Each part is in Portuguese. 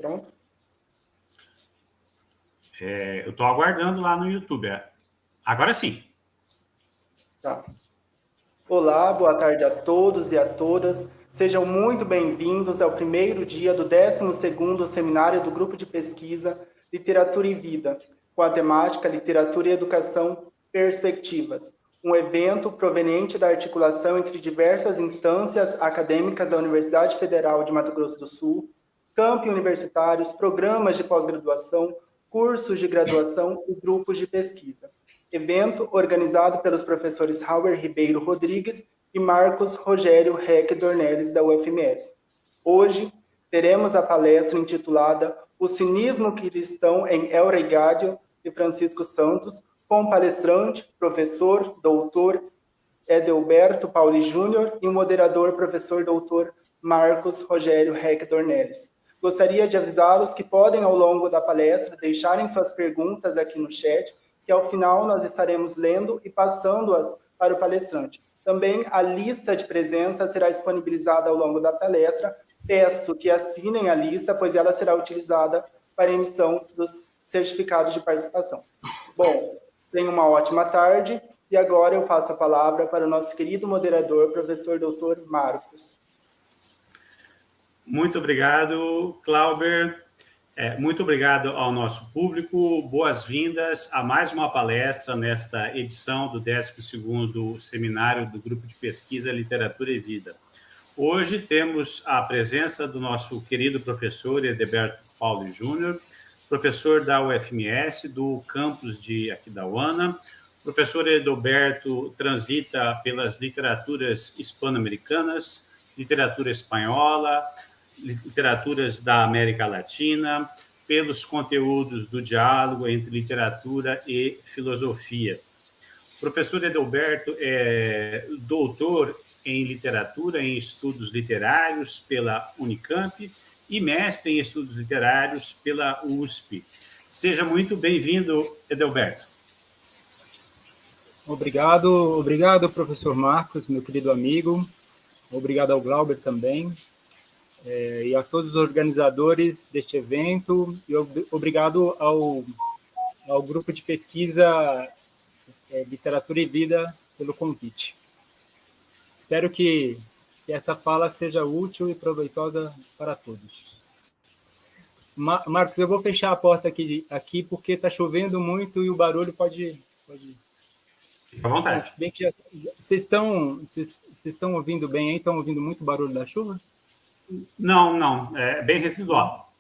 Pronto? Eu estou aguardando lá no YouTube. Agora sim. Tá. Olá, boa tarde a todos e a todas. Sejam muito bem-vindos ao primeiro dia do 12º Seminário do Grupo de Pesquisa Literatura e Vida, com a temática Literatura e Educação Perspectivas, um evento proveniente da articulação entre diversas instâncias acadêmicas da Universidade Federal de Mato Grosso do Sul, campi universitários, programas de pós-graduação, cursos de graduação e grupos de pesquisa. Evento organizado pelos professores Hauer Ribeiro Rodrigues e Marcos Rogério Reck Dornelles, da UFMS. Hoje, teremos a palestra intitulada O Cinismo Cristão em El Regádio, de Francisco Santos, com o palestrante, professor, doutor Edelberto Pauli Júnior e o moderador, professor doutor Marcos Rogério Reck Dornelles. Gostaria de avisá-los que podem, ao longo da palestra, deixarem suas perguntas aqui no chat, que ao final nós estaremos lendo e passando-as para o palestrante. Também a lista de presença será disponibilizada ao longo da palestra. Peço que assinem a lista, pois ela será utilizada para a emissão dos certificados de participação. Bom, tenham uma ótima tarde e agora eu passo a palavra para o nosso querido moderador, professor doutor Marcos. Muito obrigado, Clauber. Muito obrigado ao nosso público. Boas-vindas a mais uma palestra nesta edição do 12º Seminário do Grupo de Pesquisa Literatura e Vida. Hoje temos a presença do nosso querido professor Edelberto Pauli Júnior, professor da UFMS, do campus de Aquidauana. O professor Edelberto transita pelas literaturas hispano-americanas, literatura espanhola, literaturas da América Latina, pelos conteúdos do diálogo entre literatura e filosofia. O professor Edelberto é doutor em literatura, em estudos literários pela Unicamp e mestre em estudos literários pela USP. Seja muito bem-vindo, Edelberto. Obrigado, professor Marcos, meu querido amigo. Obrigado ao Glauber também. E a todos os organizadores deste evento, e obrigado ao Grupo de Pesquisa Literatura e Vida pelo convite. Espero que essa fala seja útil e proveitosa para todos. Marcos, eu vou fechar a porta aqui porque está chovendo muito e o barulho pode... Fica à vontade. Bem que vocês estão ouvindo bem aí? Estão ouvindo muito barulho da chuva? Não. É bem residual.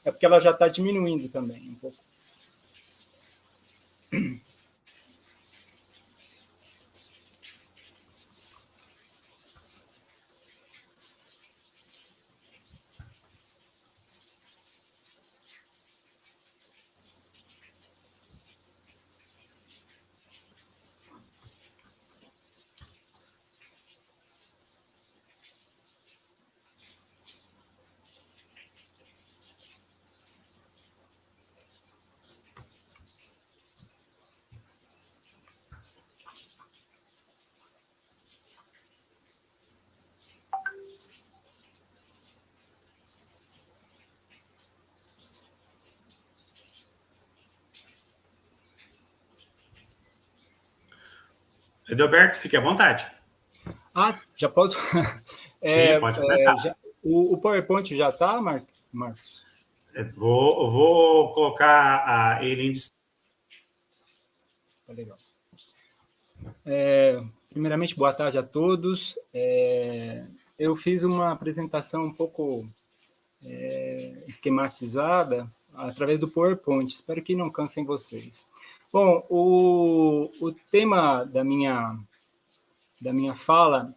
É porque ela já está diminuindo também um pouco. Edelberto, fique à vontade. Já pode? Pode começar. O PowerPoint já está, Marcos? Vou colocar ele em destaque. Legal. Primeiramente, boa tarde a todos. Eu fiz uma apresentação um pouco esquematizada através do PowerPoint. Espero que não cansem vocês. Bom, o tema da minha fala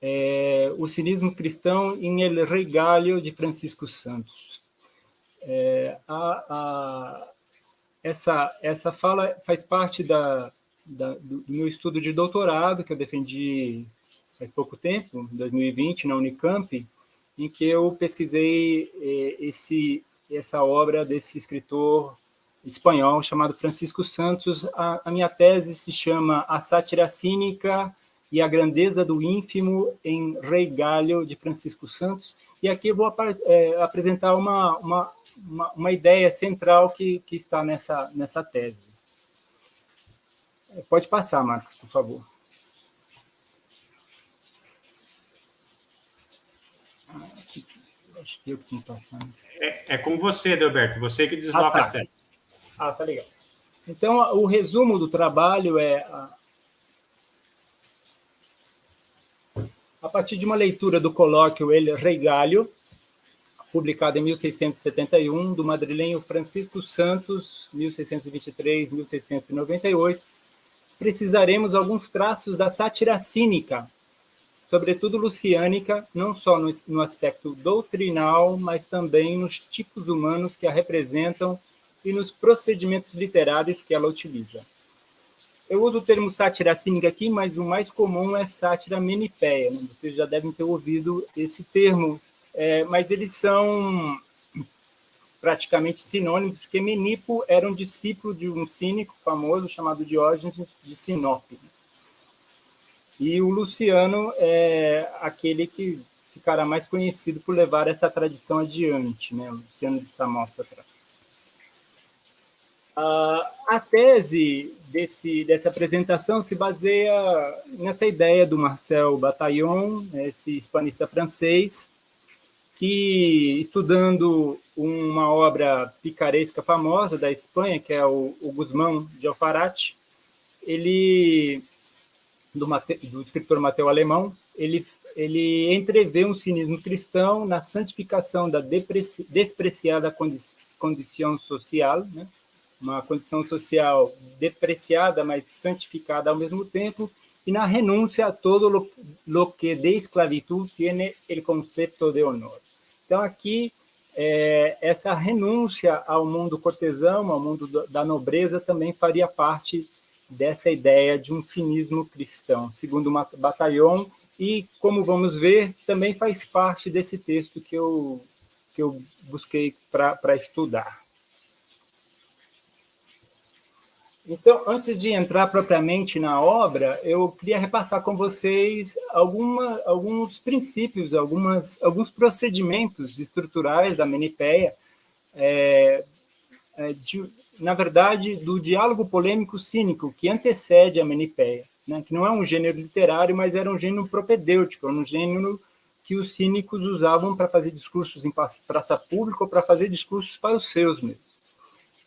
é o cinismo cristão em El Regádio, de Francisco Santos. Essa fala faz parte do meu estudo de doutorado, que eu defendi faz pouco tempo, em 2020, na Unicamp, em que eu pesquisei essa obra desse escritor espanhol chamado Francisco Santos. A minha tese se chama A Sátira Cínica e a Grandeza do Ínfimo em Regádio, de Francisco Santos, e aqui eu vou apresentar uma ideia central que está nessa tese. Pode passar, Marcos, por favor. Acho que eu que tenho que passar. É com você, Adalberto, você que desloca as telas. Tá legal. Então, o resumo do trabalho é, a partir de uma leitura do colóquio El Regalho, publicado em 1671, do madrilenho Francisco Santos, 1623-1698, precisaremos alguns traços da sátira cínica, sobretudo luciânica, não só no aspecto doutrinal, mas também nos tipos humanos que a representam e nos procedimentos literários que ela utiliza. Eu uso o termo sátira cínica aqui, mas o mais comum é sátira menipéia. Né? Vocês já devem ter ouvido esse termo, mas eles são praticamente sinônimos, porque Menipo era um discípulo de um cínico famoso chamado Diógenes de Sinope. E o Luciano é aquele que ficará mais conhecido por levar essa tradição adiante, né? O Luciano de Samosata. A tese dessa apresentação se baseia nessa ideia do Marcel Bataillon, esse hispanista francês, que, estudando uma obra picaresca famosa da Espanha, que é o Gusmão de Alfarate, do escritor Mateu Alemão, ele entrevê um cinismo cristão na santificação da despreciada condição social, né? Uma condição social depreciada, mas santificada ao mesmo tempo, e na renúncia a todo lo que de esclavitud tiene el concepto de honor. Então, aqui, essa renúncia ao mundo cortesão, ao mundo da nobreza, também faria parte dessa ideia de um cinismo cristão, segundo Bataillon, e, como vamos ver, também faz parte desse texto que eu busquei para estudar. Então, antes de entrar propriamente na obra, eu queria repassar com vocês alguns princípios, alguns procedimentos estruturais da Menipéia, na verdade, do diálogo polêmico cínico que antecede a Menipéia, né? Que não é um gênero literário, mas era um gênero propedêutico, um gênero que os cínicos usavam para fazer discursos em praça pública ou para fazer discursos para os seus mesmos.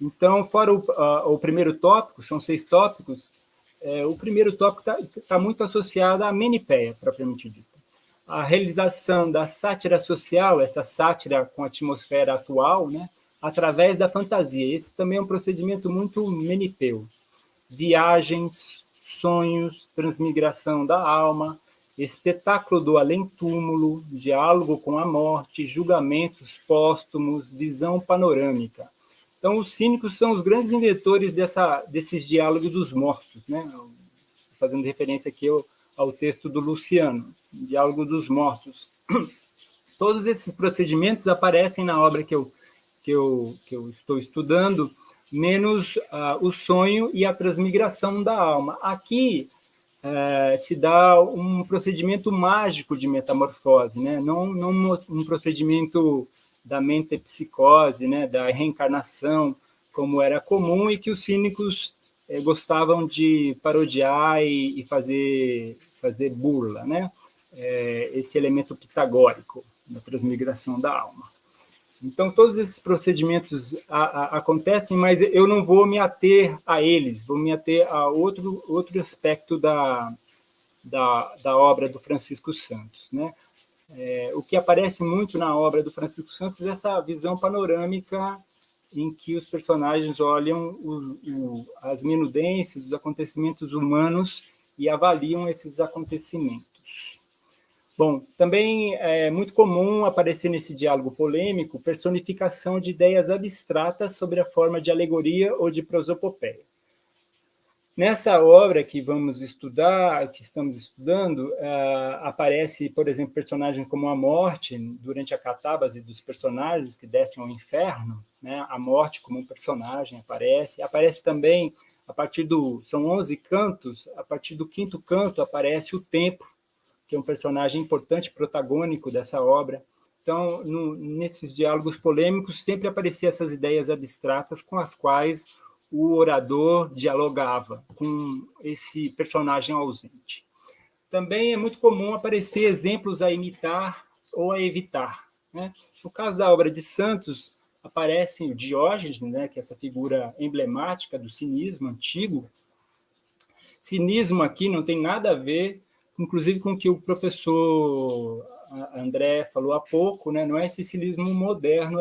Então, fora o primeiro tópico, são 6 tópicos, o primeiro tópico está muito associado à Menipéia, propriamente dita. A realização da sátira social, essa sátira com a atmosfera atual, né, através da fantasia. Esse também é um procedimento muito menipeu. Viagens, sonhos, transmigração da alma, espetáculo do além-túmulo, diálogo com a morte, julgamentos póstumos, visão panorâmica. Então, os cínicos são os grandes inventores desses diálogos dos mortos, né? Fazendo referência aqui ao texto do Luciano, Diálogo dos Mortos. Todos esses procedimentos aparecem na obra que eu estou estudando, menos o sonho e a transmigração da alma. Aqui se dá um procedimento mágico de metamorfose, né? Não um procedimento da mentepsicose, né, da reencarnação, como era comum e que os cínicos gostavam de parodiar e fazer burla, né? Esse elemento pitagórico da transmigração da alma. Então, todos esses procedimentos acontecem, mas eu não vou me ater a eles, vou me ater a outro aspecto da obra do Francisco Santos, né? O que aparece muito na obra do Francisco Santos é essa visão panorâmica em que os personagens olham as minudências, os acontecimentos humanos e avaliam esses acontecimentos. Bom, também é muito comum aparecer nesse diálogo polêmico personificação de ideias abstratas sobre a forma de alegoria ou de prosopopeia. Nessa obra que vamos estudar, que estamos estudando, aparece, por exemplo, personagem como a morte, durante a catábase dos personagens que descem ao inferno, né? A morte como um personagem aparece também, são 11 cantos, a partir do 5º canto aparece o tempo, que é um personagem importante, protagônico dessa obra. Então, nesses diálogos polêmicos, sempre apareciam essas ideias abstratas com as quais o orador dialogava com esse personagem ausente. Também é muito comum aparecer exemplos a imitar ou a evitar, né? No caso da obra de Santos, aparece o Diógenes, né, que é essa figura emblemática do cinismo antigo. Cinismo aqui não tem nada a ver, inclusive, com o que o professor André falou há pouco, né? Não é esse cinismo moderno,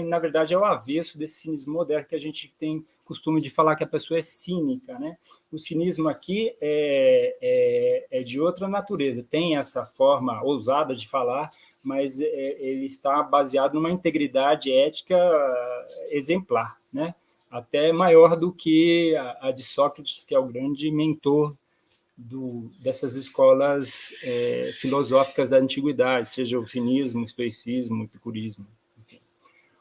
na verdade, é o avesso desse cinismo moderno que a gente tem costume de falar que a pessoa é cínica, né? O cinismo aqui é de outra natureza, tem essa forma ousada de falar, mas ele está baseado numa integridade ética exemplar, né? Até maior do que a de Sócrates, que é o grande mentor dessas escolas filosóficas da antiguidade, seja o cinismo, o estoicismo, o epicurismo, enfim.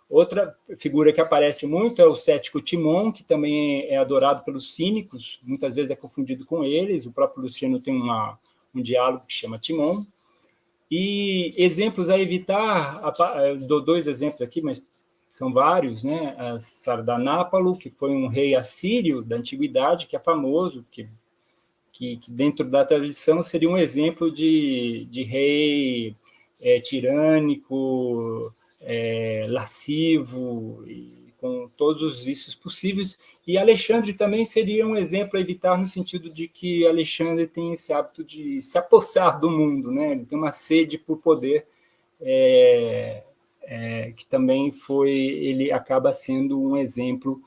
Outra figura que aparece muito é o cético Timon, que também é adorado pelos cínicos, muitas vezes é confundido com eles, o próprio Luciano tem um diálogo que chama Timon. E exemplos a evitar, dou 2 exemplos aqui, mas são vários, né? A Sardanápalo, que foi um rei assírio da antiguidade, que é famoso, que dentro da tradição seria um exemplo de rei tirânico, lascivo, e com todos os vícios possíveis. E Alexandre também seria um exemplo a evitar, no sentido de que Alexandre tem esse hábito de se apossar do mundo, né? Ele tem uma sede por poder, que também ele acaba sendo um exemplo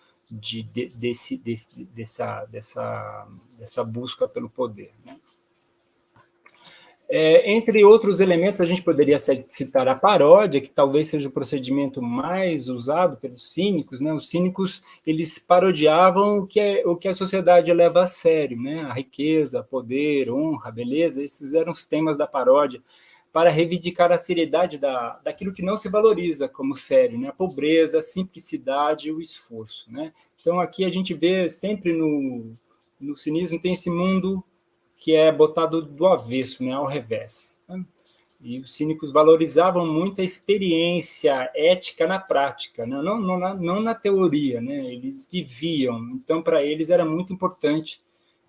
dessa busca pelo poder, né? Entre outros elementos, a gente poderia citar a paródia, que talvez seja o procedimento mais usado pelos cínicos, né? Os cínicos, eles parodiavam o que a sociedade leva a sério, né? A riqueza, poder, honra, beleza, esses eram os temas da paródia, para reivindicar a seriedade daquilo que não se valoriza como sério, né? A pobreza, a simplicidade e o esforço, né? Então, aqui a gente vê sempre no cinismo, tem esse mundo que é botado do avesso, né, ao revés, né? E os cínicos valorizavam muito a experiência ética na prática, né? Não na teoria, né? Eles viviam. Então, para eles era muito importante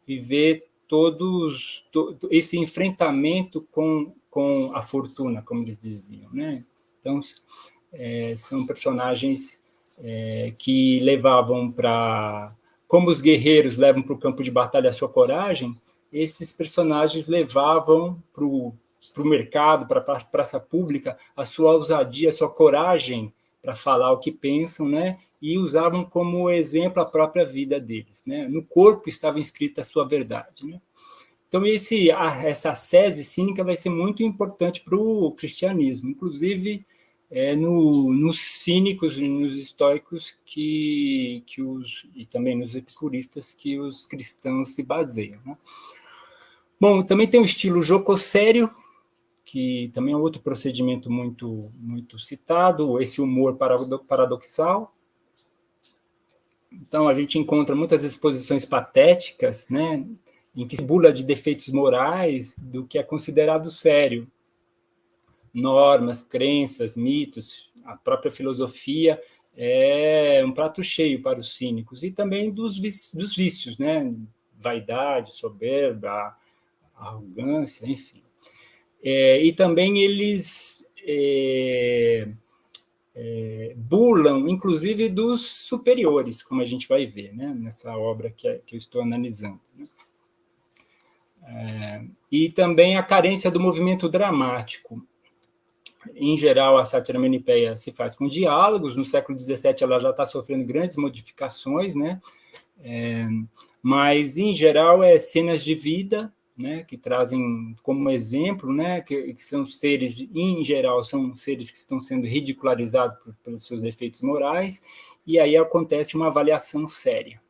viver todo esse enfrentamento com a fortuna, como eles diziam, né? Então, são personagens que levavam para... Como os guerreiros levam para o campo de batalha a sua coragem, esses personagens levavam para o mercado, para a praça pública, a sua ousadia, a sua coragem para falar o que pensam, né? E usavam como exemplo a própria vida deles, né? No corpo estava inscrita a sua verdade, né? Então, essa ascese cínica vai ser muito importante para o cristianismo, inclusive nos cínicos e nos estoicos e também nos epicuristas que os cristãos se baseiam, né? Bom, também tem o estilo jocossério, que também é outro procedimento muito, muito citado, esse humor paradoxal. Então, a gente encontra muitas exposições patéticas, né, em que se bula de defeitos morais do que é considerado sério. Normas, crenças, mitos, a própria filosofia é um prato cheio para os cínicos, e também dos vícios, né, vaidade, soberba, arrogância, enfim. E também eles bulam, inclusive, dos superiores, como a gente vai ver, né, nessa obra que eu estou analisando, né? E também a carência do movimento dramático. Em geral, a sátira menipéia se faz com diálogos. No século XVII, ela já está sofrendo grandes modificações, né? Mas, em geral, cenas de vida, né, que trazem como exemplo, né, que são seres, em geral, são seres que estão sendo ridicularizados pelos seus defeitos morais, e aí acontece uma avaliação séria.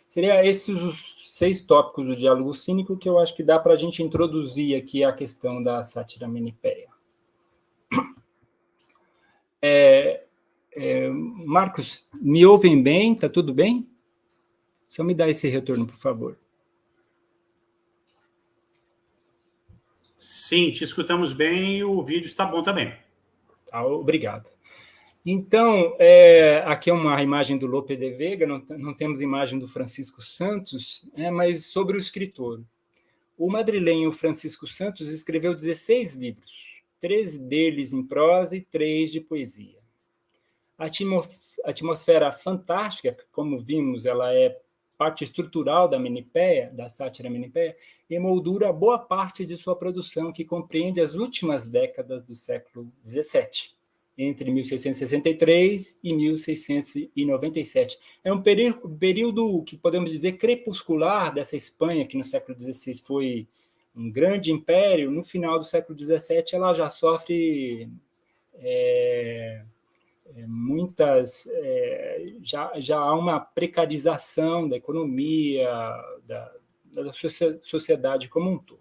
Seriam esses os 6 tópicos do diálogo cínico que eu acho que dá para a gente introduzir aqui a questão da sátira menipéia. Marcos, me ouvem bem? Está tudo bem? Só me dá esse retorno, por favor. Sim, te escutamos bem e o vídeo está bom também. Tá, obrigado. Então, aqui é uma imagem do Lope de Vega, não temos imagem do Francisco Santos, mas sobre o escritor. O madrilenho Francisco Santos escreveu 16 livros, 13 deles em prosa e 3 de poesia. A atmosfera fantástica, como vimos, ela é parte estrutural da Menipéia, da sátira Menipéia, emoldura boa parte de sua produção, que compreende as últimas décadas do século XVII, entre 1663 e 1697. É um período que podemos dizer crepuscular dessa Espanha, que no século XVI foi um grande império. No final do século XVII, ela já sofre muitas... já há uma precarização da economia, da sociedade como um todo.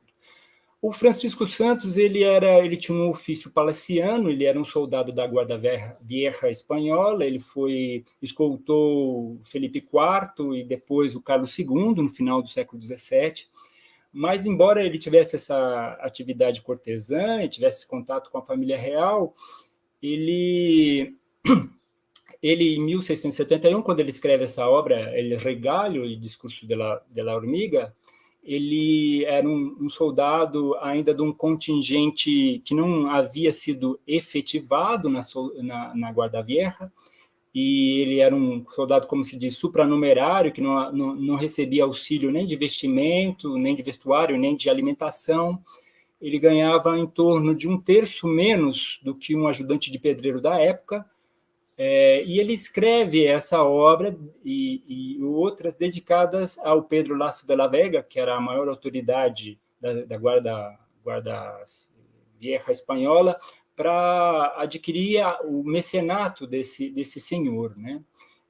O Francisco Santos ele tinha um ofício palaciano, ele era um soldado da Guarda Vieja espanhola, ele escoltou Felipe IV e depois o Carlos II, no final do século XVII. Mas, embora ele tivesse essa atividade cortesã e tivesse contato com a família real, ele em 1671, quando ele escreve essa obra, El Regalio, o Discurso de la Hormiga, ele era um soldado ainda de um contingente que não havia sido efetivado na Guarda Vieja, e ele era um soldado, como se diz, supranumerário, que não recebia auxílio nem de vestimento, nem de vestuário, nem de alimentação. Ele ganhava em torno de 1/3 menos do que um ajudante de pedreiro da época, e ele escreve essa obra e outras dedicadas ao Pedro Lasso de la Vega, que era a maior autoridade da Guarda Vieja espanhola, para adquirir o mecenato desse senhor, né?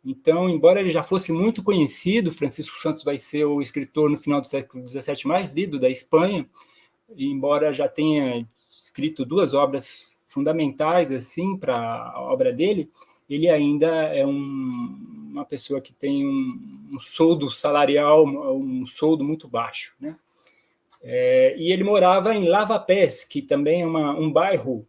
Então, embora ele já fosse muito conhecido, Francisco Santos vai ser o escritor no final do século XVII mais lido da Espanha, embora já tenha escrito 2 obras fundamentais assim para a obra dele, ele ainda é uma pessoa que tem um soldo salarial, um soldo muito baixo, né? E ele morava em Lavapés, que também é um bairro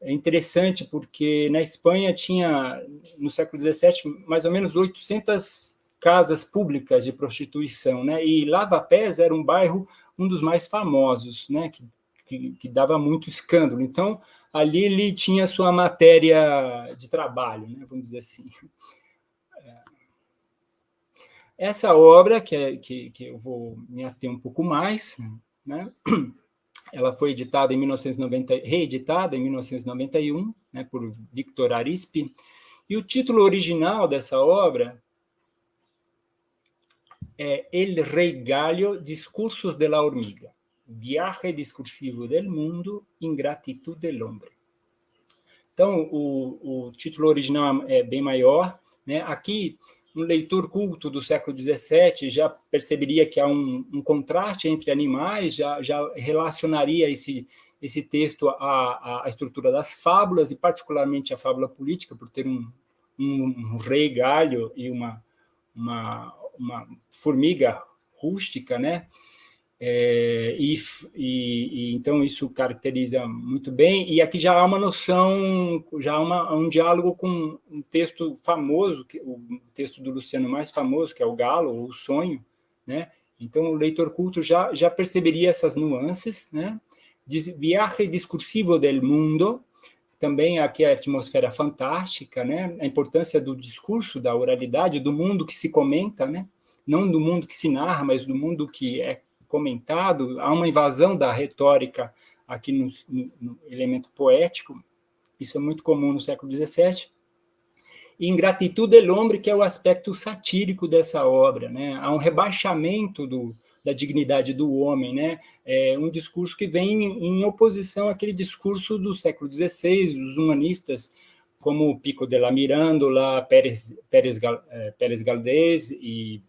interessante, porque na Espanha tinha, no século XVII, mais ou menos 800 casas públicas de prostituição, né? E Lavapés era um bairro, um dos mais famosos, né? Que dava muito escândalo. Então, ali ele tinha sua matéria de trabalho, né? Vamos dizer assim. Essa obra, que eu vou me ater um pouco mais, né? Ela foi reeditada em 1991, né, por Victor Arispe, e o título original dessa obra é El Regalio Discursos de la Hormiga, Viaje discursivo del mundo, ingratitud del hombre. Então, o título original é bem maior, né? Aqui, um leitor culto do século XVII já perceberia que há um contraste entre animais, já relacionaria esse texto à estrutura das fábulas, e particularmente à fábula política, por ter um rei galho e uma formiga rústica, né? Então isso caracteriza muito bem, e aqui já há uma noção, já há um diálogo com um texto famoso, o texto do Luciano mais famoso, que é o Galo, ou o Sonho, né? Então o leitor culto já perceberia essas nuances, né? Viaje discursivo del mundo, também aqui a atmosfera fantástica, né? A importância do discurso, da oralidade, do mundo que se comenta, né? Não do mundo que se narra, mas do mundo que é comentado. Há uma invasão da retórica aqui no elemento poético, isso é muito comum no século XVII. E Ingratitud del Hombre, que é o aspecto satírico dessa obra, né? Há um rebaixamento da dignidade do homem, né? Um discurso que vem em oposição àquele discurso do século XVI, dos humanistas, como Pico de la Mirandola, Pérez Galdós e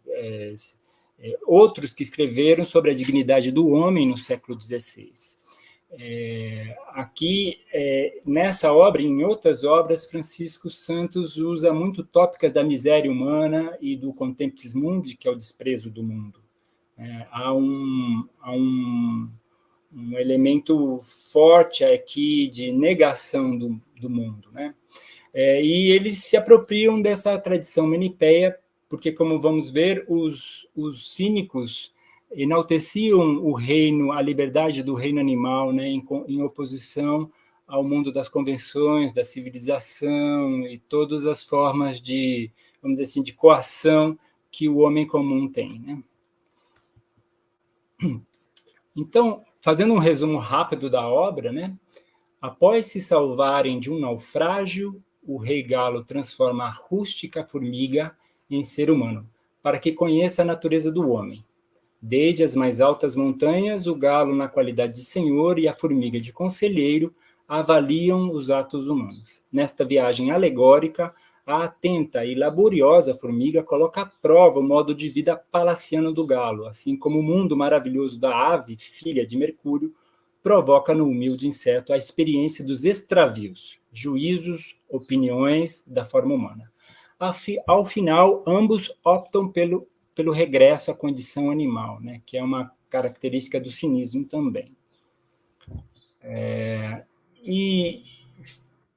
outros que escreveram sobre a dignidade do homem no século XVI. Aqui, nessa obra e em outras obras, Francisco Santos usa muito tópicas da miséria humana e do contemptis mundi, que é o desprezo do mundo. Há um elemento forte aqui de negação do do mundo, né? E eles se apropriam dessa tradição menipeia, porque, como vamos ver, os cínicos enalteciam o reino, a liberdade do reino animal, né, em oposição ao mundo das convenções, da civilização e todas as formas de, vamos dizer assim, de coação que o homem comum tem, né? Então, fazendo um resumo rápido da obra, né, após se salvarem de um naufrágio, o rei Galo transforma a rústica formiga em ser humano, para que conheça a natureza do homem. Desde as mais altas montanhas, o galo, na qualidade de senhor, e a formiga de conselheiro, avaliam os atos humanos. Nesta viagem alegórica, a atenta e laboriosa formiga coloca à prova o modo de vida palaciano do galo, assim como o mundo maravilhoso da ave, filha de Mercúrio, provoca no humilde inseto a experiência dos extravios, juízos, opiniões da forma humana. Ao final, ambos optam pelo regresso à condição animal, né, que é uma característica do cinismo também. E,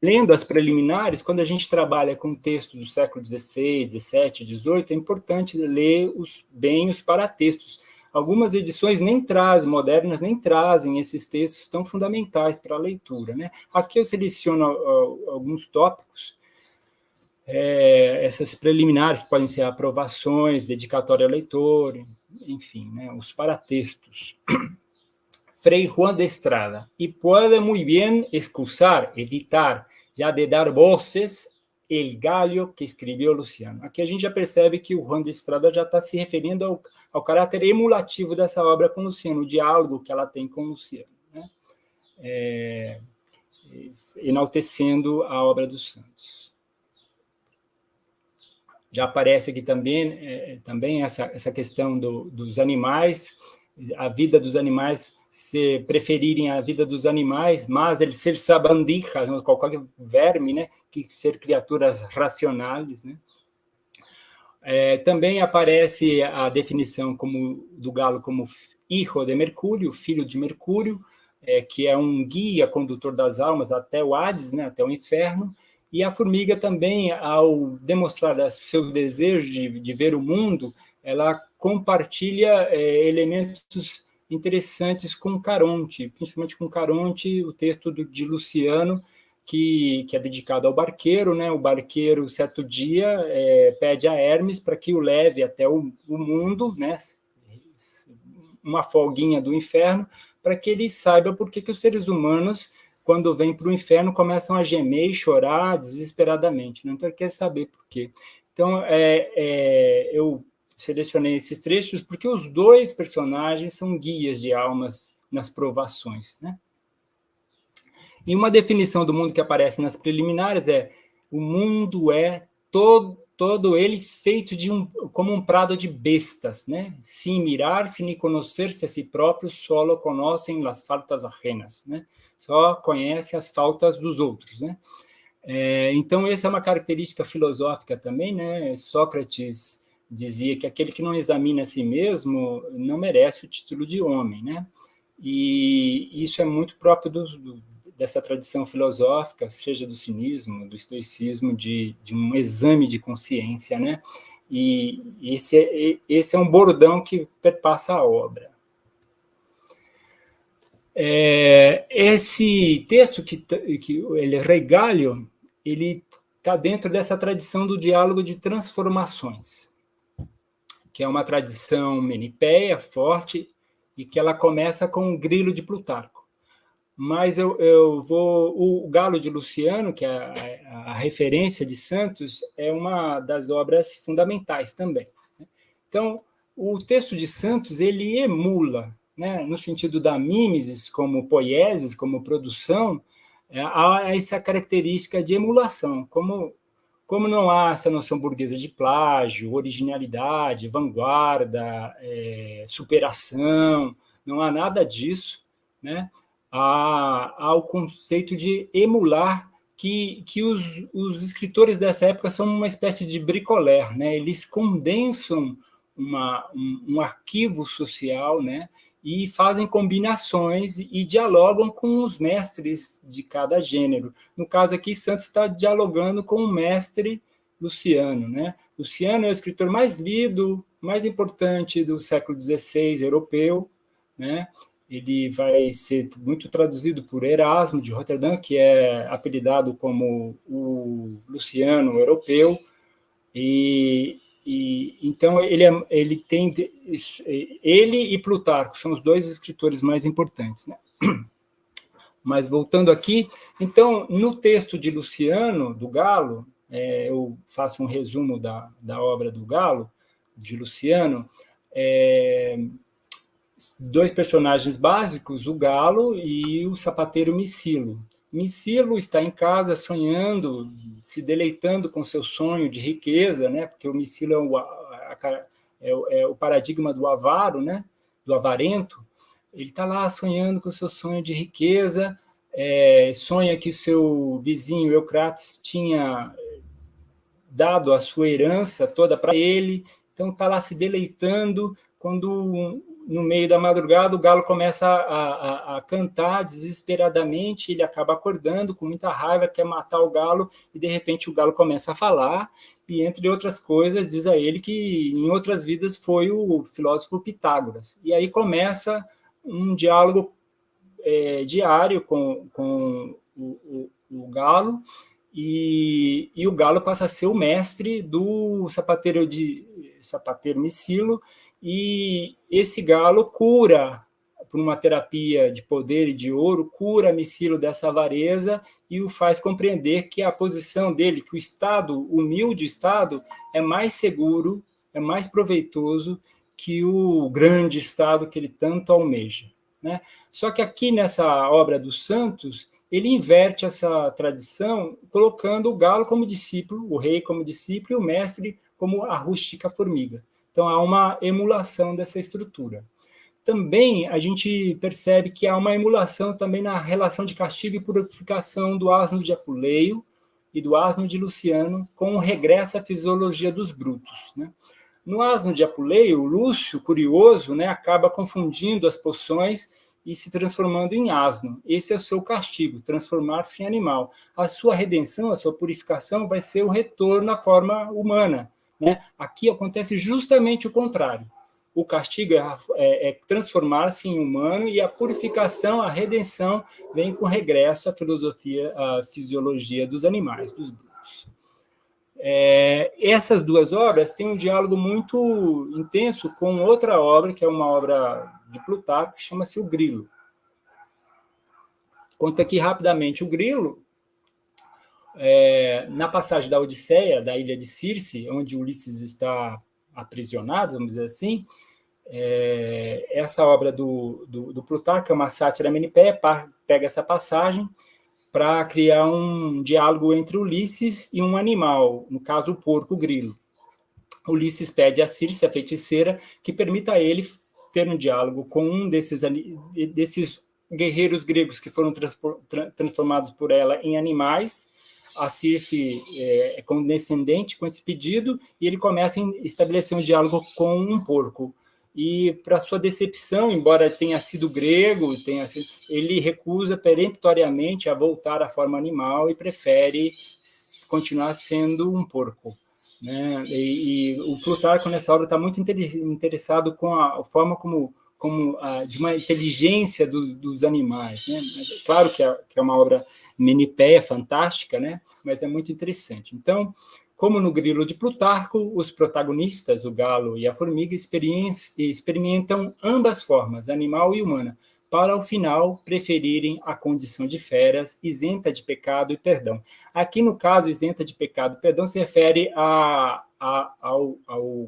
lendo as preliminares, quando a gente trabalha com texto do século XVI, XVII, XVIII, é importante ler bem os paratextos. Algumas edições modernas nem trazem esses textos tão fundamentais para a leitura, né? Aqui eu seleciono alguns tópicos. Essas preliminares podem ser aprovações, dedicatória ao leitor, enfim, né? Os paratextos. Frei Juan de Estrada. E pode muito bem excusar, evitar, já de dar voces, el gallo que escreveu Luciano. Aqui a gente já percebe que o Juan de Estrada já está se referindo ao caráter emulativo dessa obra com Luciano, o diálogo que ela tem com Luciano, né? Enaltecendo a obra dos santos. Já aparece aqui também essa questão dos animais, a vida dos animais, se preferirem a vida dos animais, mas eles ser sabandijas, qualquer verme, né, que ser criaturas racionais, né? Também aparece a definição do galo como hijo de Mercúrio, filho de Mercúrio, que é um guia condutor das almas até o Hades, né, até o inferno. E a formiga também, ao demonstrar seu desejo de ver o mundo, ela compartilha elementos interessantes com Caronte, principalmente com Caronte, o texto de Luciano, que é dedicado ao barqueiro, né? O barqueiro, certo dia, pede a Hermes para que o leve até o mundo, né? Uma folguinha do inferno, para que ele saiba por que os seres humanos, quando vêm para o inferno, começam a gemer e chorar desesperadamente, né? Então ele quer saber por quê. Então, eu selecionei esses trechos porque os dois personagens são guias de almas nas provações, né? E uma definição do mundo que aparece nas preliminares o mundo é todo ele feito como um prado de bestas, né? Sin mirar, sin conocer-se a si próprio, solo conhecem as faltas ajenas, né? Só conhece as faltas dos outros, né? Então, essa é uma característica filosófica também, né? Sócrates dizia que aquele que não examina a si mesmo não merece o título de homem, né? E isso é muito próprio dessa tradição filosófica, seja do cinismo, do estoicismo, de um exame de consciência, né? E esse é um bordão que perpassa a obra. Esse texto que ele Regalio, ele está dentro dessa tradição do diálogo de transformações, que é uma tradição menipeia, forte, e que ela começa com o Grilo de Plutarco. Mas o Galo de Luciano, que é a referência de Santos, é uma das obras fundamentais também. Então, o texto de Santos, ele emula, né, no sentido da mimesis, como poiesis, como produção, há essa característica de emulação, como não há essa noção burguesa de plágio, originalidade, vanguarda, superação, não há nada disso, né? Há o conceito de emular, que os escritores dessa época são uma espécie de bricolé, né? Eles condensam um arquivo social, né? e fazem combinações e dialogam com os mestres de cada gênero. No caso aqui, Santos está dialogando com o mestre Luciano, né? Luciano é o escritor mais lido, mais importante do século XVI europeu, né? Ele vai ser muito traduzido por Erasmo de Roterdã, que é apelidado como o Luciano europeu, então ele tem ele e Plutarco são os dois escritores mais importantes, né? Mas voltando aqui, então no texto de Luciano do Galo, eu faço um resumo da obra do Galo de Luciano. Dois personagens básicos, o Galo e o sapateiro Micilo. Micilo está em casa sonhando, se deleitando com seu sonho de riqueza, né? Porque o Micilo é o paradigma do avaro, né? Do avarento. Ele está lá sonhando com seu sonho de riqueza, sonha que o seu vizinho Eucrates tinha dado a sua herança toda para ele, então está lá se deleitando, quando no meio da madrugada o galo começa a cantar desesperadamente, ele acaba acordando com muita raiva, quer matar o galo, e de repente o galo começa a falar, e entre outras coisas diz a ele que em outras vidas foi o filósofo Pitágoras. E aí começa um diálogo diário com o galo, e o galo passa a ser o mestre do sapateiro Micilo, e esse galo cura, por uma terapia de poder e de ouro, cura Micilo dessa avareza e o faz compreender que a posição dele, que o Estado, o humilde Estado, é mais seguro, é mais proveitoso que o grande Estado que ele tanto almeja, né? Só que aqui nessa obra do Santos, ele inverte essa tradição, colocando o galo como discípulo, o rei como discípulo e o mestre como a rústica formiga. Então, há uma emulação dessa estrutura. Também a gente percebe que há uma emulação também na relação de castigo e purificação do asno de Apuleio e do asno de Luciano, com o regresso à fisiologia dos brutos, né? No asno de Apuleio, o Lúcio, curioso, né, acaba confundindo as poções e se transformando em asno. Esse é o seu castigo, transformar-se em animal. A sua redenção, a sua purificação vai ser o retorno à forma humana, né? Aqui acontece justamente o contrário. O castigo é transformar-se em humano, e a purificação, a redenção, vem com o regresso à filosofia, à fisiologia dos animais, dos brutos. Essas duas obras têm um diálogo muito intenso com outra obra, que é uma obra de Plutarco, que chama-se O Grilo. Conto aqui rapidamente o Grilo. Na passagem da Odisseia, da ilha de Circe, onde Ulisses está aprisionado, vamos dizer assim, essa obra do Plutarco é uma sátira menipéia, pega essa passagem para criar um diálogo entre Ulisses e um animal, no caso o porco, o grilo. Ulisses pede a Circe, a feiticeira, que permita a ele ter um diálogo com um desses guerreiros gregos que foram transformados por ela em animais. A Circe é condescendente com esse pedido, e ele começa a estabelecer um diálogo com um porco. E, para sua decepção, embora tenha sido grego, ele recusa peremptoriamente a voltar à forma animal e prefere continuar sendo um porco, né? E o Plutarco, nessa obra, está muito interessado com a forma como de uma inteligência dos animais, né? Claro que é uma obra menipéia, fantástica, né? Mas é muito interessante. Então, como no Grilo de Plutarco, os protagonistas, o galo e a formiga, experimentam ambas formas, animal e humana, para, ao final, preferirem a condição de feras, isenta de pecado e perdão. Aqui, no caso, isenta de pecado e perdão se refere ao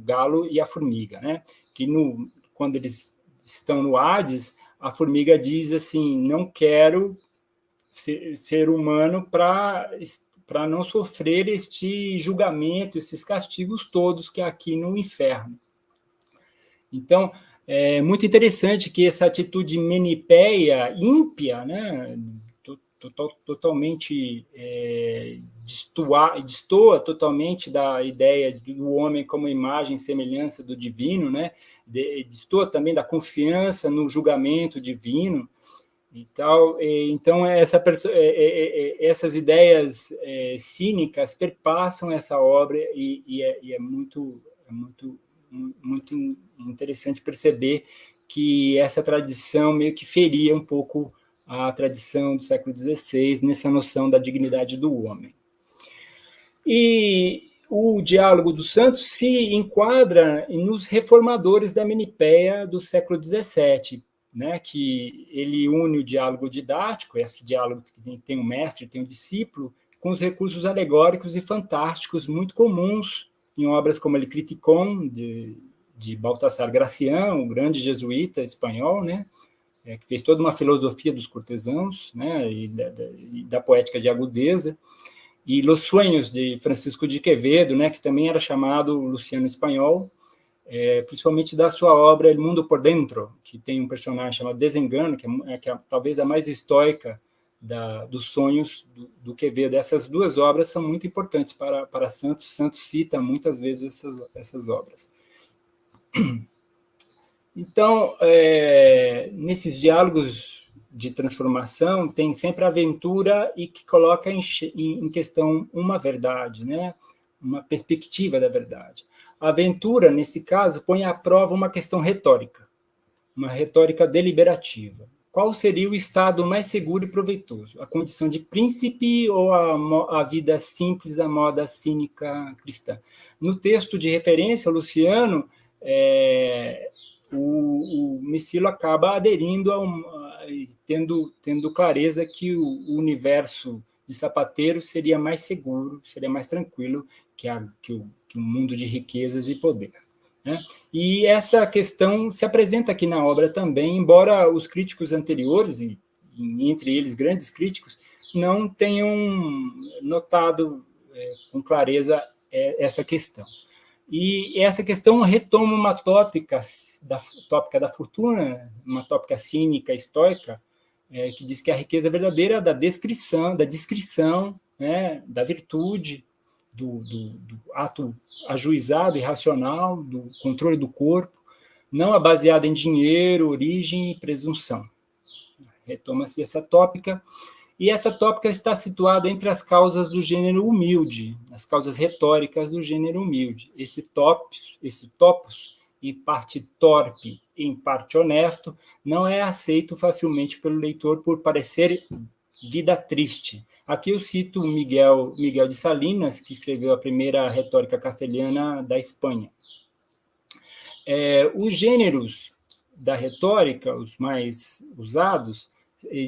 galo e à formiga, né? Que quando eles estão no Hades, a formiga diz assim: não quero ser humano para não sofrer este julgamento, esses castigos todos que há aqui no inferno. Então, é muito interessante que essa atitude menipéia, ímpia, né, totalmente destoa totalmente da ideia do homem como imagem e semelhança do divino, né? Destoa também da confiança no julgamento divino e tal. Então, essas ideias cínicas perpassam essa obra e é muito interessante perceber que essa tradição meio que feria um pouco a tradição do século XVI nessa noção da dignidade do homem. E o Diálogo dos Santos se enquadra nos reformadores da Menipéia do século XVII, né, que ele une o diálogo didático, esse diálogo que tem um mestre, tem um discípulo, com os recursos alegóricos e fantásticos muito comuns em obras como El Criticón, de Baltasar Gracián, o grande jesuíta espanhol, né, que fez toda uma filosofia dos cortesãos, né, e da poética de agudeza, e Los Sueños, de Francisco de Quevedo, né, que também era chamado Luciano Espanhol, principalmente da sua obra El Mundo por Dentro, que tem um personagem chamado Desengano, que é talvez a mais estoica dos sonhos do Quevedo. Essas duas obras são muito importantes para Santos. Santos cita muitas vezes essas obras. Então, nesses diálogos de transformação, tem sempre a aventura e que coloca em questão uma verdade, né? Uma perspectiva da verdade. A aventura, nesse caso, põe à prova uma questão retórica, uma retórica deliberativa. Qual seria o estado mais seguro e proveitoso? A condição de príncipe ou a vida simples, a moda cínica cristã? No texto de referência, Luciano, o Micilo acaba aderindo tendo clareza que o universo de Sapateiro seria mais seguro, seria mais tranquilo que o mundo de riquezas e poder, né? E essa questão se apresenta aqui na obra também, embora os críticos anteriores, e entre eles grandes críticos, não tenham notado com clareza essa questão. E essa questão retoma uma tópica da fortuna, uma tópica cínica, estoica, que diz que a riqueza verdadeira é da descrição, né, da virtude, do ato ajuizado e racional, do controle do corpo, não é baseada em dinheiro, origem e presunção. Retoma-se essa tópica, e essa tópica está situada entre as causas do gênero humilde, as causas retóricas do gênero humilde. Esse topos, em parte torpe, em parte honesto, não é aceito facilmente pelo leitor por parecer vida triste. Aqui eu cito Miguel de Salinas, que escreveu a primeira retórica castelhana da Espanha. Os gêneros da retórica, os mais usados,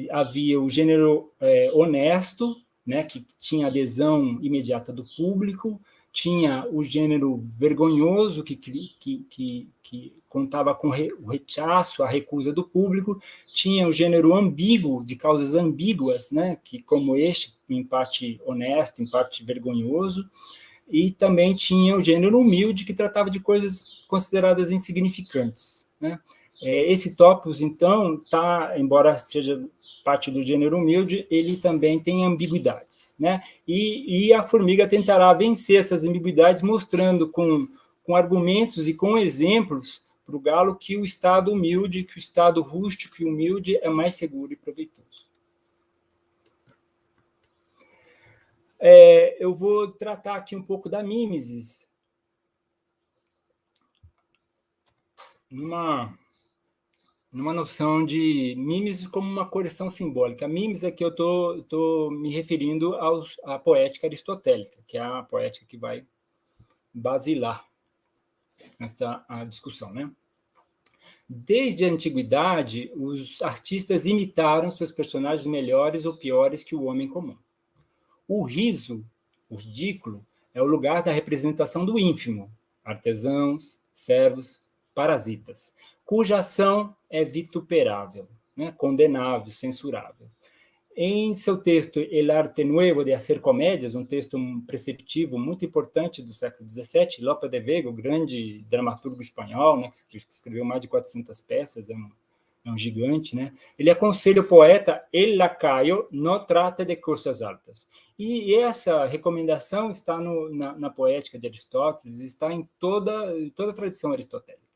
havia o gênero honesto, né, que tinha adesão imediata do público, tinha o gênero vergonhoso, que contava com o rechaço, a recusa do público, tinha o gênero ambíguo, de causas ambíguas, né, que, como este, em parte honesto, em parte vergonhoso, e também tinha o gênero humilde, que tratava de coisas consideradas insignificantes, né? Esse topos, então, embora seja parte do gênero humilde, ele também tem ambiguidades, né? E a formiga tentará vencer essas ambiguidades, mostrando com argumentos e com exemplos para o galo que o estado humilde, que o estado rústico e humilde é mais seguro e proveitoso. Eu vou tratar aqui um pouco da mimesis, numa noção de mimesis como uma correção simbólica. A mimesis aqui eu estou me referindo à poética aristotélica, que é a poética que vai basilar a discussão, né? Desde a antiguidade, os artistas imitaram seus personagens melhores ou piores que o homem comum. O riso, o ridículo, é o lugar da representação do ínfimo, artesãos, servos, parasitas, cuja ação é vituperável, né, condenável, censurável. Em seu texto El Arte Nuevo de Hacer Comédias, um texto preceptivo muito importante do século XVII, Lope de Vega, o grande dramaturgo espanhol, né, que escreveu mais de 400 peças, é um gigante, né? Ele aconselha o poeta El lacaio não trata de coisas altas. E essa recomendação está na poética de Aristóteles, está em toda a tradição aristotélica.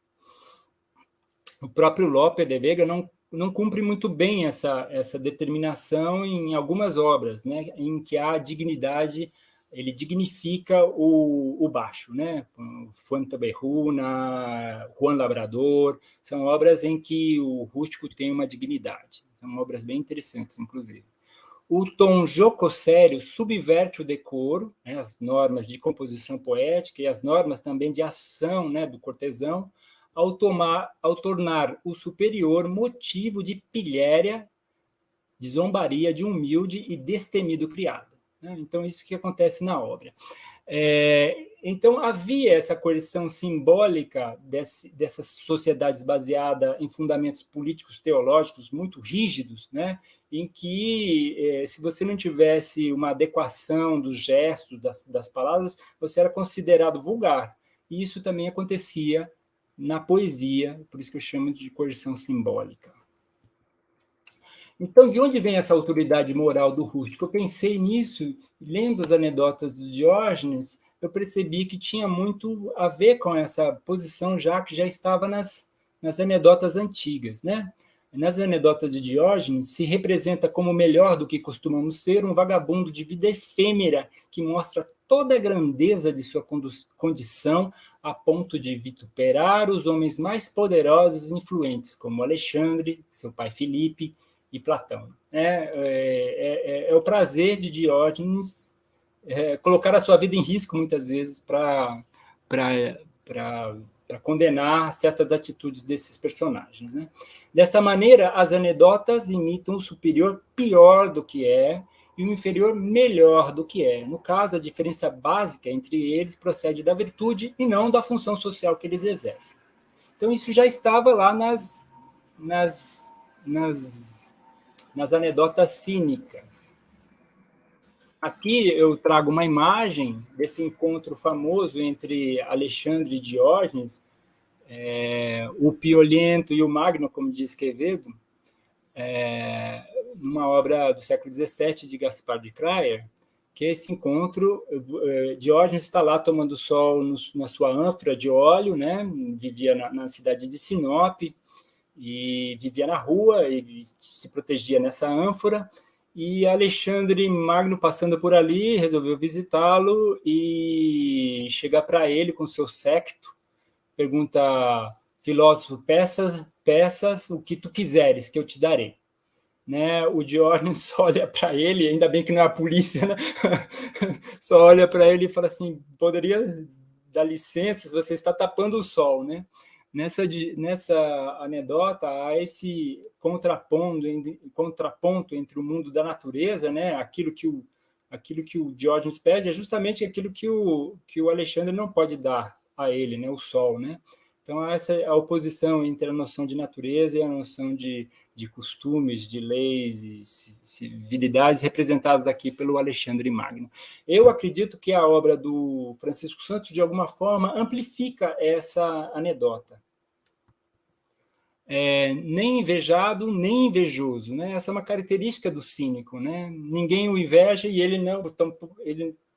O próprio Lope de Vega não cumpre muito bem essa determinação em algumas obras, né, em que a dignidade, ele dignifica o baixo, né? Fuenteovejuna, Juan Labrador, são obras em que o rústico tem uma dignidade. São obras bem interessantes, inclusive. O tom jocosério subverte o decoro, né, as normas de composição poética e as normas também de ação, né, do cortesão, ao tornar o superior motivo de pilhéria, de zombaria de humilde e destemido criado. Né? Então, isso que acontece na obra. Então, havia essa coerção simbólica dessas sociedades baseadas em fundamentos políticos teológicos muito rígidos, né? Em que, se você não tivesse uma adequação dos gestos, das palavras, você era considerado vulgar. E isso também acontecia na poesia, por isso que eu chamo de coerção simbólica. Então, de onde vem essa autoridade moral do rústico? Eu pensei nisso, lendo as anedotas do Diógenes, eu percebi que tinha muito a ver com essa posição que já estava nas anedotas antigas, né? Nas anedotas de Diógenes, se representa como melhor do que costumamos ser um vagabundo de vida efêmera que mostra toda a grandeza de sua condição a ponto de vituperar os homens mais poderosos e influentes, como Alexandre, seu pai Filipe e Platão. É o prazer de Diógenes colocar a sua vida em risco, muitas vezes, para condenar certas atitudes desses personagens. Né? Dessa maneira, as anedotas imitam o superior pior do que é e o inferior melhor do que é. No caso, a diferença básica entre eles procede da virtude e não da função social que eles exercem. Então, isso já estava lá nas anedotas cínicas. Aqui eu trago uma imagem desse encontro famoso entre Alexandre e Diógenes, o Piolento e o Magno, como diz Quevedo, numa obra do século XVII de Gaspar de Crayer, que é esse encontro. Diógenes está lá tomando sol na sua ânfora de óleo, né? Vivia na cidade de Sinop, e vivia na rua e se protegia nessa ânfora, e Alexandre Magno, passando por ali, resolveu visitá-lo e chegar para ele com seu séquito, pergunta: filósofo, peças o que tu quiseres, que eu te darei. Né? O Diógenes olha para ele, ainda bem que não é a polícia, né? Só olha para ele e fala assim: poderia dar licença, você está tapando o sol, né? Nessa anedota há esse contraponto entre o mundo da natureza, né? Aquilo que o Diógenes pede é justamente aquilo que o Alexandre não pode dar a ele, né? O sol, né? Então, essa é a oposição entre a noção de natureza e a noção de costumes, de leis e civilidades representadas aqui pelo Alexandre Magno. Eu acredito que a obra do Francisco Santos, de alguma forma, amplifica essa anedota. Nem invejado, nem invejoso. Né? Essa é uma característica do cínico. Né? Ninguém o inveja e ele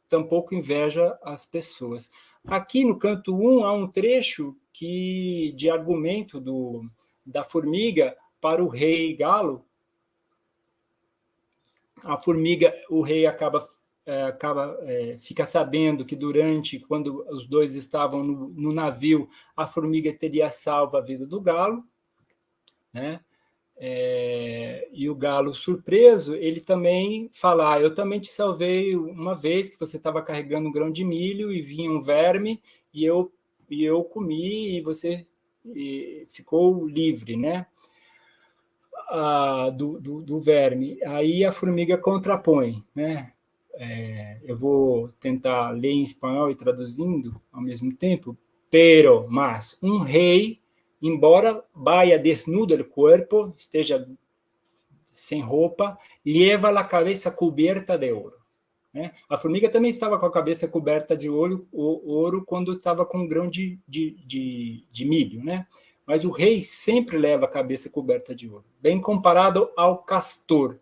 tampouco inveja as pessoas. Aqui no canto 1 há um trecho de argumento da formiga para o rei Galo. A formiga, o rei fica sabendo que quando os dois estavam no navio, a formiga teria salvo a vida do Galo, né? E o Galo, surpreso, ele também fala: eu também te salvei uma vez que você estava carregando um grão de milho e vinha um verme e eu comi e você ficou livre, né? Do verme. Aí a formiga contrapõe, né? Eu vou tentar ler em espanhol e traduzindo ao mesmo tempo. Mas um rei, embora vaya desnudo el cuerpo, esteja sem roupa, leva a cabeça coberta de ouro. Né? A formiga também estava com a cabeça coberta de ouro quando estava com um grão de milho. Né? mas o rei sempre leva a cabeça coberta de ouro, bem comparado ao castor,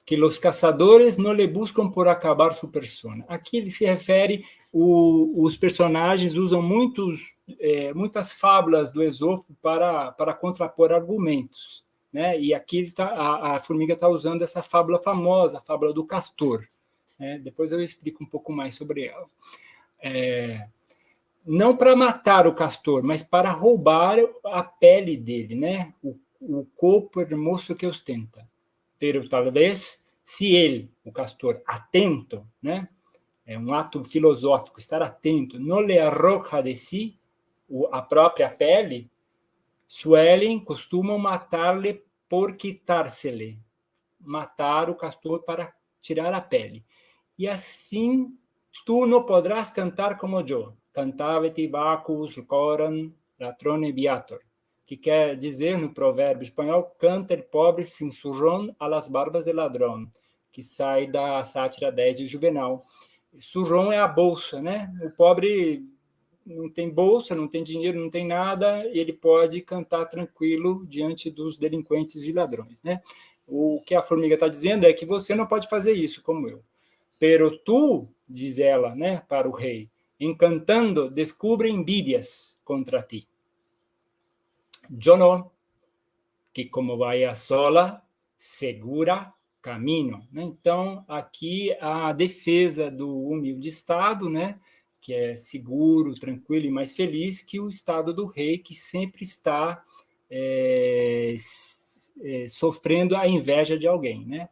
que os caçadores não lhe buscam por acabar sua persona. Aqui ele se refere, os personagens usam muitas fábulas do Esopo para contrapor argumentos, né? E aqui a formiga está usando essa fábula famosa, a fábula do castor. Né? Depois eu explico um pouco mais sobre ela. Não para matar o castor, mas para roubar a pele dele, né? O corpo hermoso que ostenta. Pero talvez, se ele, o castor, atento, né? É um ato filosófico, estar atento, não lhe arroja de si a própria pele, suelen, costumam matar-lhe por quitar-se-lhe. Matar o castor para tirar a pele. E assim, tu não podrás cantar como eu. Cantavete vacus, coram, latrone viator. Que quer dizer, no provérbio espanhol, canta el pobre sin surrón a las barbas de ladrón, que sai da sátira 10 de Juvenal. Surrón é a bolsa, né? O pobre não tem bolsa, não tem dinheiro, não tem nada, ele pode cantar tranquilo diante dos delinquentes e ladrões, né? O que a formiga está dizendo é que você não pode fazer isso, como eu. Pero tu, diz ela, né, para o rei, encantando, descubre envidias contra ti. Yo no, que como vai a sola, segura caminho. Né? Então, aqui a defesa do humilde Estado, né, que é seguro, tranquilo e mais feliz que o Estado do rei, que sempre está sofrendo a inveja de alguém. Né?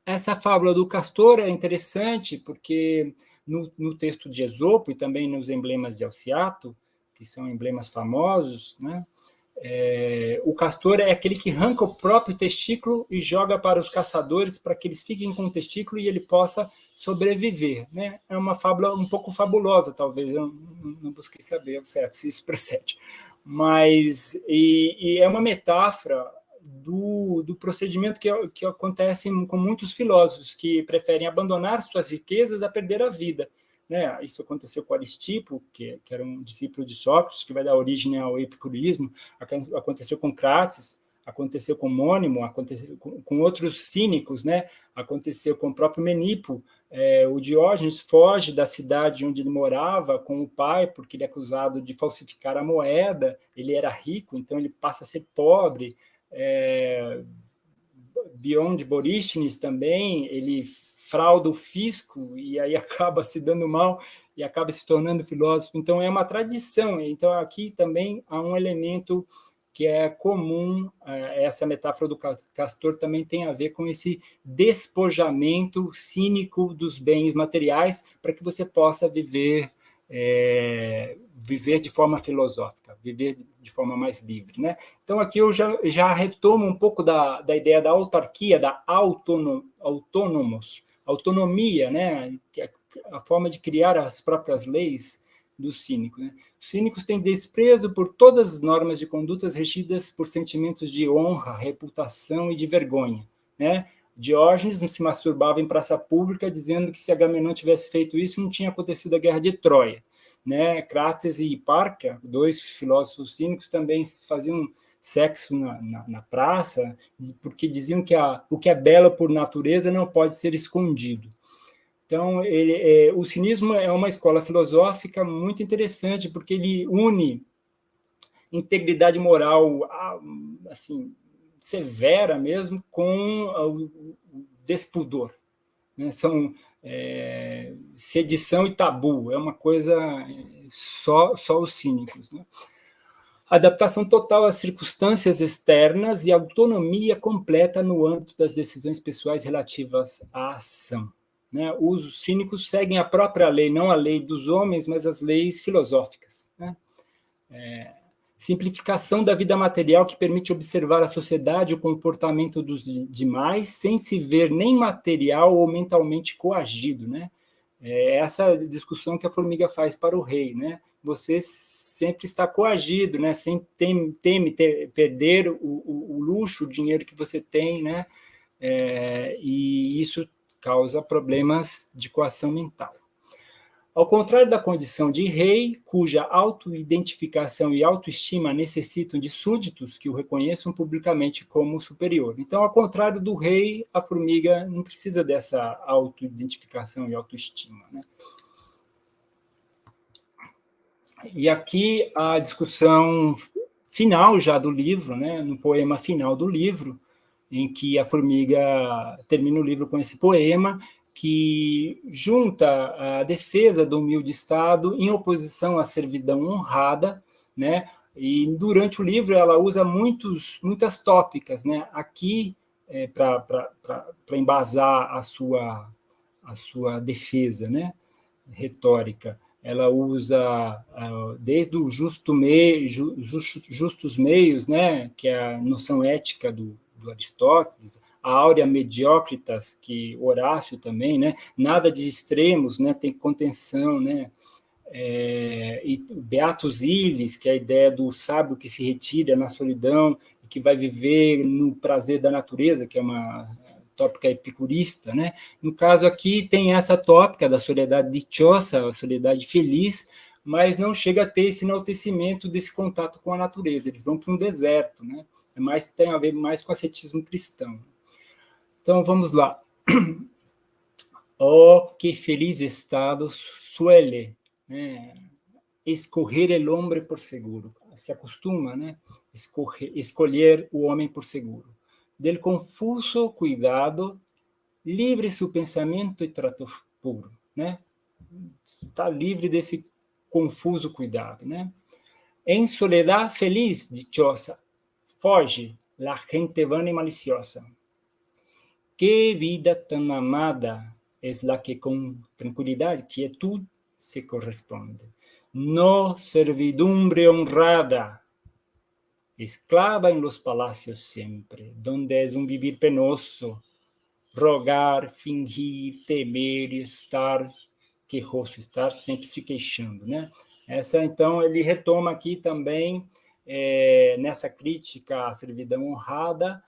Essa fábula do castor é interessante porque no texto de Esopo e também nos emblemas de Alciato, que são emblemas famosos, né? O castor é aquele que arranca o próprio testículo e joga para os caçadores para que eles fiquem com o testículo e ele possa sobreviver. Né? É uma fábula um pouco fabulosa, talvez, eu não busquei saber certo se isso procede. Mas é uma metáfora do procedimento que acontece com muitos filósofos que preferem abandonar suas riquezas a perder a vida. Né? Isso aconteceu com Aristipo, que era um discípulo de Sócrates, que vai dar origem ao epicurismo, aconteceu com Crates, aconteceu com Mônimo, aconteceu com outros cínicos, né? Aconteceu com o próprio Menipo. O Diógenes foge da cidade onde ele morava com o pai, porque ele é acusado de falsificar a moeda, ele era rico, então ele passa a ser pobre. Bion de Borígenes também, ele frauda o fisco e aí acaba se dando mal e acaba se tornando filósofo. Então, é uma tradição. Então, aqui também há um elemento que é comum, essa metáfora do castor também tem a ver com esse despojamento cínico dos bens materiais para que você possa viver de forma filosófica, viver de forma mais livre. Né? Então, aqui eu já retomo um pouco da ideia da autarquia, da autonomia, né? Que é a forma de criar as próprias leis dos cínicos. Né? Os cínicos têm desprezo por todas as normas de condutas regidas por sentimentos de honra, reputação e de vergonha. Né? Diógenes se masturbava em praça pública, dizendo que se Agamenon tivesse feito isso, não tinha acontecido a Guerra de Troia. Né? Crates e Hipparca, dois filósofos cínicos, também faziam sexo na praça, porque diziam que o que é belo por natureza não pode ser escondido. Então, o cinismo é uma escola filosófica muito interessante, porque ele une integridade moral assim, severa mesmo com o despudor. Né? São sedição e tabu, é uma coisa só os cínicos. Né? Adaptação total às circunstâncias externas e autonomia completa no âmbito das decisões pessoais relativas à ação. Né? Os cínicos seguem a própria lei, não a lei dos homens, mas as leis filosóficas. Né? Simplificação da vida material que permite observar a sociedade e o comportamento dos demais sem se ver nem material ou mentalmente coagido. Né? Essa discussão que a formiga faz para o rei. Né? Você sempre está coagido, né? Sem teme perder o luxo, o dinheiro que você tem, né? E isso causa problemas de coação mental. Ao contrário da condição de rei, cuja autoidentificação e autoestima necessitam de súditos que o reconheçam publicamente como superior. Então, ao contrário do rei, a formiga não precisa dessa autoidentificação e autoestima, né? E aqui a discussão final já do livro, né, no poema final do livro, em que a formiga termina o livro com esse poema, que junta a defesa do humilde Estado em oposição à servidão honrada, né? E durante o livro ela usa muitas tópicas, né? Aqui, para embasar a sua defesa, né? Retórica. Ela usa desde o justos meios, né? Que é a noção ética do Aristóteles, a áurea mediocritas, que Horácio também, né? Nada de extremos, né? Tem contenção, né? E Beatus Ilis, que é a ideia do sábio que se retira na solidão e que vai viver no prazer da natureza, que é uma tópica epicurista, né? No caso aqui tem essa tópica da soledade dichosa, a soledade feliz, mas não chega a ter esse enaltecimento desse contato com a natureza. Eles vão para um deserto, né? Tem a ver mais com o ascetismo cristão. Então, vamos lá. Oh, que feliz estado suele, né? Escorrer el hombre por seguro. Se acostuma, né? Escolher o homem por seguro. Del confuso cuidado, livre seu pensamento e trato puro, né? Está livre desse confuso cuidado, né? Em soledad feliz, dichosa, foge la gente vana y maliciosa. Qué vida tan amada es la que con tranquilidad, quietud se corresponde. No servidumbre honrada, esclava en los palacios siempre, donde es un vivir penoso, rogar, fingir, temer e estar quejoso, estar sempre se queixando, né? Essa, então, ele retoma aqui também, nessa crítica à servidão honrada,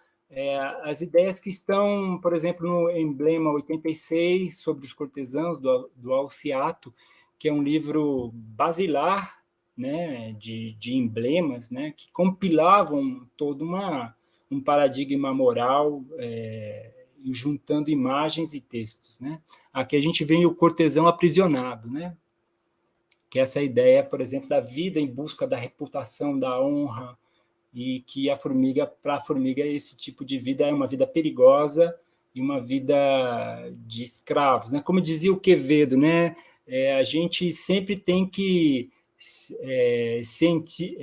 as ideias que estão, por exemplo, no Emblema 86, sobre os cortesãos, do Alciato, que é um livro basilar, né, de emblemas, né, que compilavam todo um paradigma moral, juntando imagens e textos, né? Aqui a gente vê o cortesão aprisionado, né? Que é essa ideia, por exemplo, da vida em busca da reputação, da honra, e que para a formiga esse tipo de vida é uma vida perigosa e uma vida de escravos, né? Como dizia o Quevedo, né? A gente sempre tem que sentir,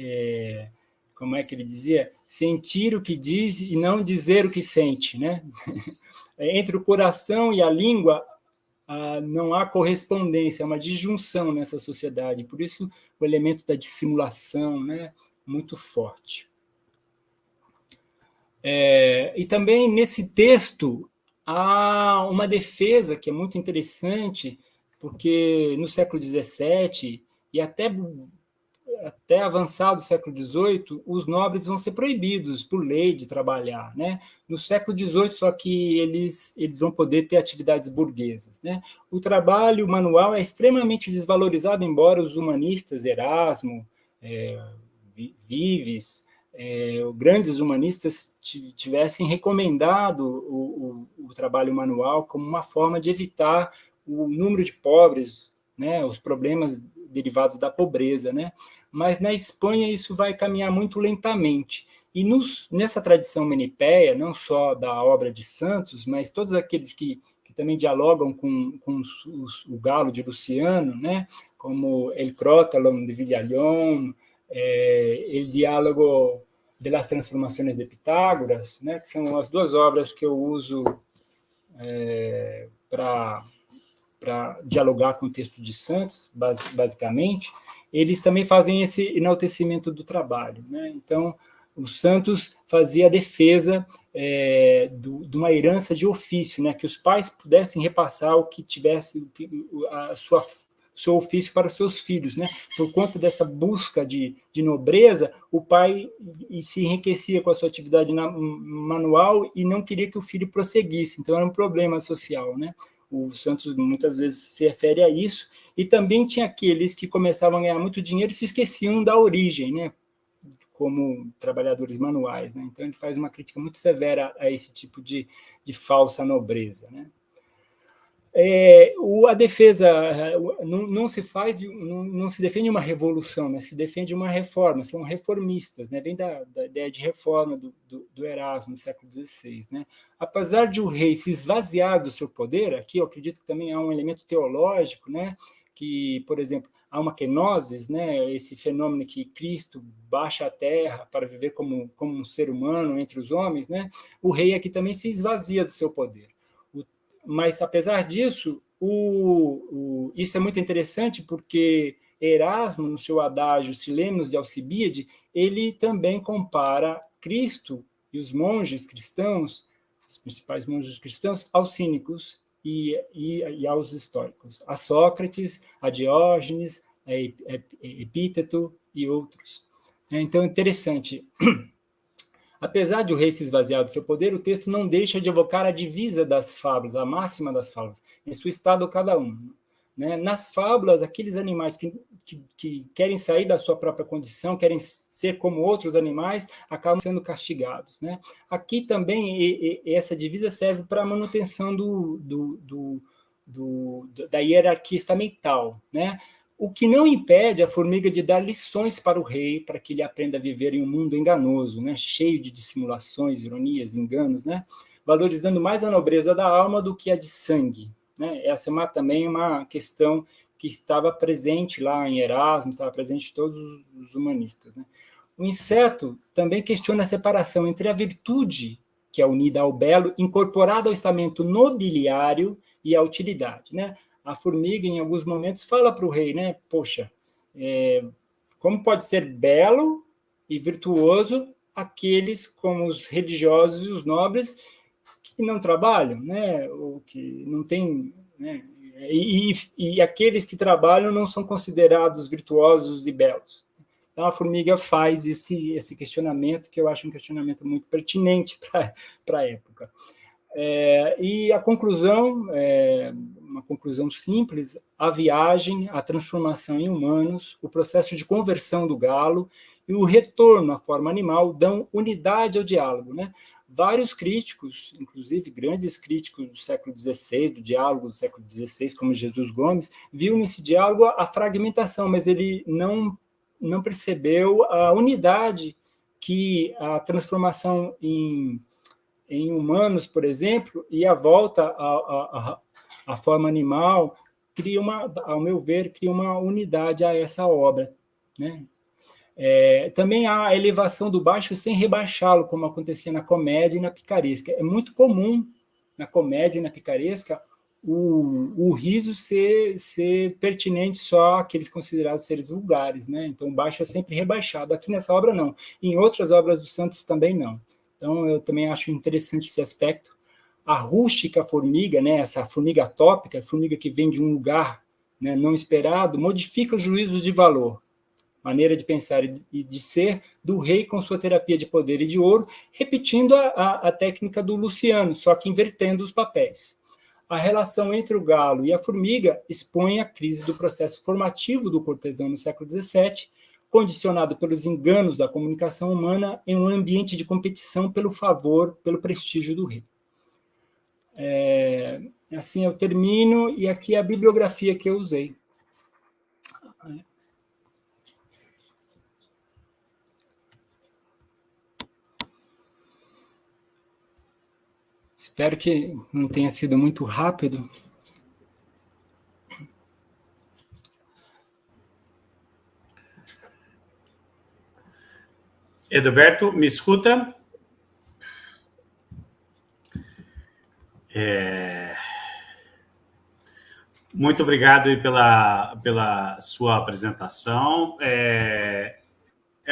como é que ele dizia? Sentir o que diz e não dizer o que sente, né? Entre o coração e a língua não há correspondência, é uma disjunção nessa sociedade, por isso o elemento da dissimulação, né, muito forte. E também nesse texto há uma defesa que é muito interessante, porque no século XVII e até avançado o século XVIII, os nobres vão ser proibidos por lei de trabalhar, né? No século XVIII, só que eles vão poder ter atividades burguesas, né? O trabalho manual é extremamente desvalorizado, embora os humanistas, Erasmo, Vives, grandes humanistas tivessem recomendado o trabalho manual como uma forma de evitar o número de pobres, né? Os problemas derivados da pobreza, né? Mas na Espanha isso vai caminhar muito lentamente. E nessa tradição menipéia, não só da obra de Santos, mas todos aqueles que também dialogam com o Galo de Luciano, né? Como El Crótalon de Villallón, El Diálogo de las Transformaciones de Pitágoras, né? Que são as duas obras que eu uso para dialogar com o texto de Santos, basicamente. Eles também fazem esse enaltecimento do trabalho, né? Então, o Santos fazia a defesa de uma herança de ofício, né? Que os pais pudessem repassar o que tivesse seu ofício para os seus filhos, né? Por conta dessa busca de nobreza, o pai se enriquecia com a sua atividade manual e não queria que o filho prosseguisse, então era um problema social, né? O Santos muitas vezes se refere a isso. E também tinha aqueles que começavam a ganhar muito dinheiro e se esqueciam da origem, né? Como trabalhadores manuais, né? Então ele faz uma crítica muito severa a esse tipo de falsa nobreza, né? A defesa não se não se defende uma revolução, né? Se defende uma reforma, são reformistas, né? Vem da ideia de reforma do Erasmo no século XVI, né? Apesar de o rei se esvaziar do seu poder, aqui eu acredito que também há um elemento teológico, né? Que, por exemplo, há uma kenosis, né? Esse fenômeno que Cristo baixa à terra para viver como um ser humano entre os homens, né? O rei aqui também se esvazia do seu poder. Mas, apesar disso, isso é muito interessante porque Erasmo, no seu adágio Silenos de Alcibíade, ele também compara Cristo e os monges cristãos, os principais monges cristãos, aos cínicos e aos históricos, a Sócrates, a Diógenes, a Epíteto e outros. Então, é interessante. Apesar de o rei se esvaziar do seu poder, o texto não deixa de evocar a divisa das fábulas, a máxima das fábulas, em seu estado cada um. Né? Nas fábulas, aqueles animais que querem sair da sua própria condição, querem ser como outros animais, acabam sendo castigados. Né? Aqui também essa divisa serve para a manutenção da hierarquia estamental, né? O que não impede a formiga de dar lições para o rei, para que ele aprenda a viver em um mundo enganoso, né? Cheio de dissimulações, ironias, enganos, né? Valorizando mais a nobreza da alma do que a de sangue. Né? Essa é também uma questão que estava presente lá em Erasmo, estava presente em todos os humanistas. Né? O inseto também questiona a separação entre a virtude, que é unida ao belo, incorporada ao estamento nobiliário, e a utilidade. Né? A formiga, em alguns momentos, fala para o rei, né? Poxa, como pode ser belo e virtuoso aqueles como os religiosos e os nobres que não trabalham, né? Ou que não têm... Né? E aqueles que trabalham não são considerados virtuosos e belos. Então, a formiga faz esse questionamento, que eu acho um questionamento muito pertinente para a época. E a conclusão, uma conclusão simples, a viagem, a transformação em humanos, o processo de conversão do galo e o retorno à forma animal dão unidade ao diálogo. Né? Vários críticos, inclusive grandes críticos do século XVI, do diálogo do século XVI, como Jesus Gomes, viu nesse diálogo a fragmentação, mas ele não percebeu a unidade que a transformação em humanos, por exemplo, e a volta à forma animal, ao meu ver, cria uma unidade a essa obra. Né? Também há a elevação do baixo sem rebaixá-lo, como acontecia na comédia e na picaresca. É muito comum na comédia e na picaresca o riso ser pertinente só àqueles considerados seres vulgares. Né? Então, o baixo é sempre rebaixado. Aqui nessa obra, não. Em outras obras do Santos também não. Então, eu também acho interessante esse aspecto. A rústica formiga, né, essa formiga atópica, a formiga que vem de um lugar, né, não esperado, modifica os juízos de valor, maneira de pensar e de ser do rei com sua terapia de poder e de ouro, repetindo a técnica do Luciano, só que invertendo os papéis. A relação entre o galo e a formiga expõe a crise do processo formativo do cortesão no século XVII, condicionado pelos enganos da comunicação humana em um ambiente de competição pelo favor, pelo prestígio do rei. Assim eu termino, e aqui é a bibliografia que eu usei. Espero que não tenha sido muito rápido. Edilberto, me escuta? Muito obrigado pela sua apresentação. É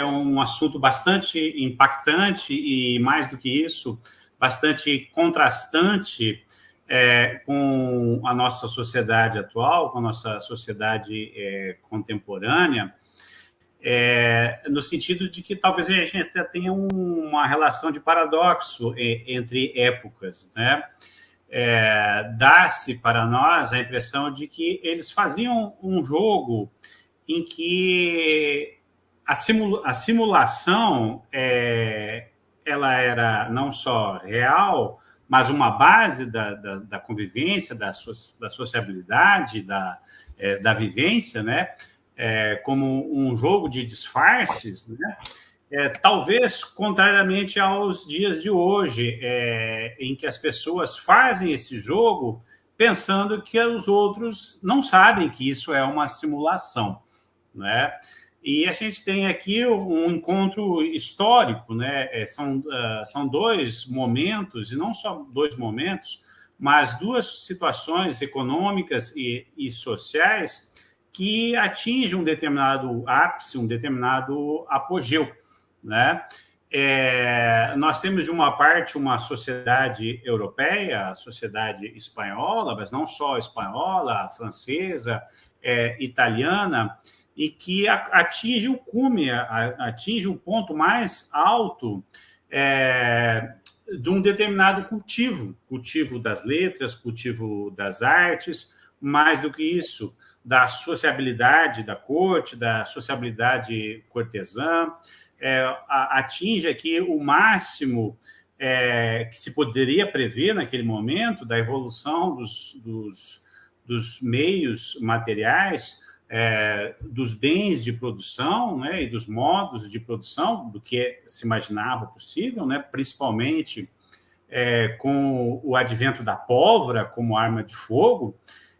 um assunto bastante impactante e, mais do que isso, bastante contrastante com a nossa sociedade atual, com a nossa sociedade contemporânea, no sentido de que talvez a gente até tenha uma relação de paradoxo entre épocas, né? dá-se para nós a impressão de que eles faziam um jogo em que a simulação ela era não só real, mas uma base da convivência, da sociabilidade, da vivência, né? Como um jogo de disfarces, né? Talvez contrariamente aos dias de hoje, em que as pessoas fazem esse jogo pensando que os outros não sabem que isso é uma simulação, né? E a gente tem aqui um encontro histórico, né? São dois momentos, e não só dois momentos, mas duas situações econômicas e sociais que atingem um determinado ápice, um determinado apogeu, né? Nós temos, de uma parte, uma sociedade europeia, a sociedade espanhola, mas não só espanhola, francesa, italiana, e que atinge o cume, atinge um ponto mais alto de um determinado cultivo das letras, cultivo das artes, mais do que isso, da sociabilidade da corte, da sociabilidade cortesã, atinge aqui o máximo que se poderia prever naquele momento da evolução dos meios materiais, dos bens de produção, né, e dos modos de produção, do que se imaginava possível, né, principalmente com o advento da pólvora como arma de fogo.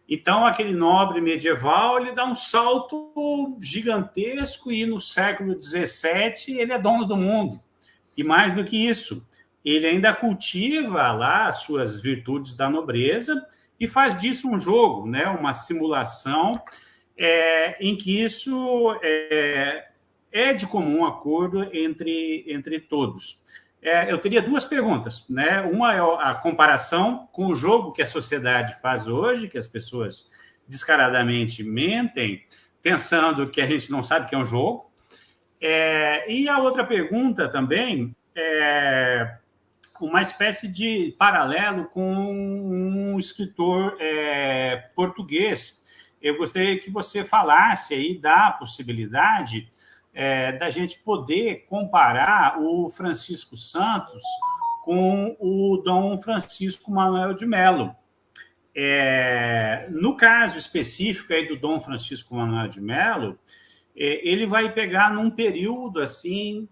Então, aquele nobre medieval, ele dá um salto gigantesco e no século XVII ele é dono do mundo. E mais do que isso, ele ainda cultiva lá as suas virtudes da nobreza e faz disso um jogo, né, uma simulação em que isso é de comum acordo entre todos. Eu teria duas perguntas, né? Uma é a comparação com o jogo que a sociedade faz hoje, que as pessoas descaradamente mentem, pensando que a gente não sabe que é um jogo. E a outra pergunta também é uma espécie de paralelo com um escritor português. Eu gostaria que você falasse aí da possibilidade da gente poder comparar o Francisco Santos com o Dom Francisco Manuel de Melo. No caso específico aí do Dom Francisco Manuel de Melo, ele vai pegar num período assim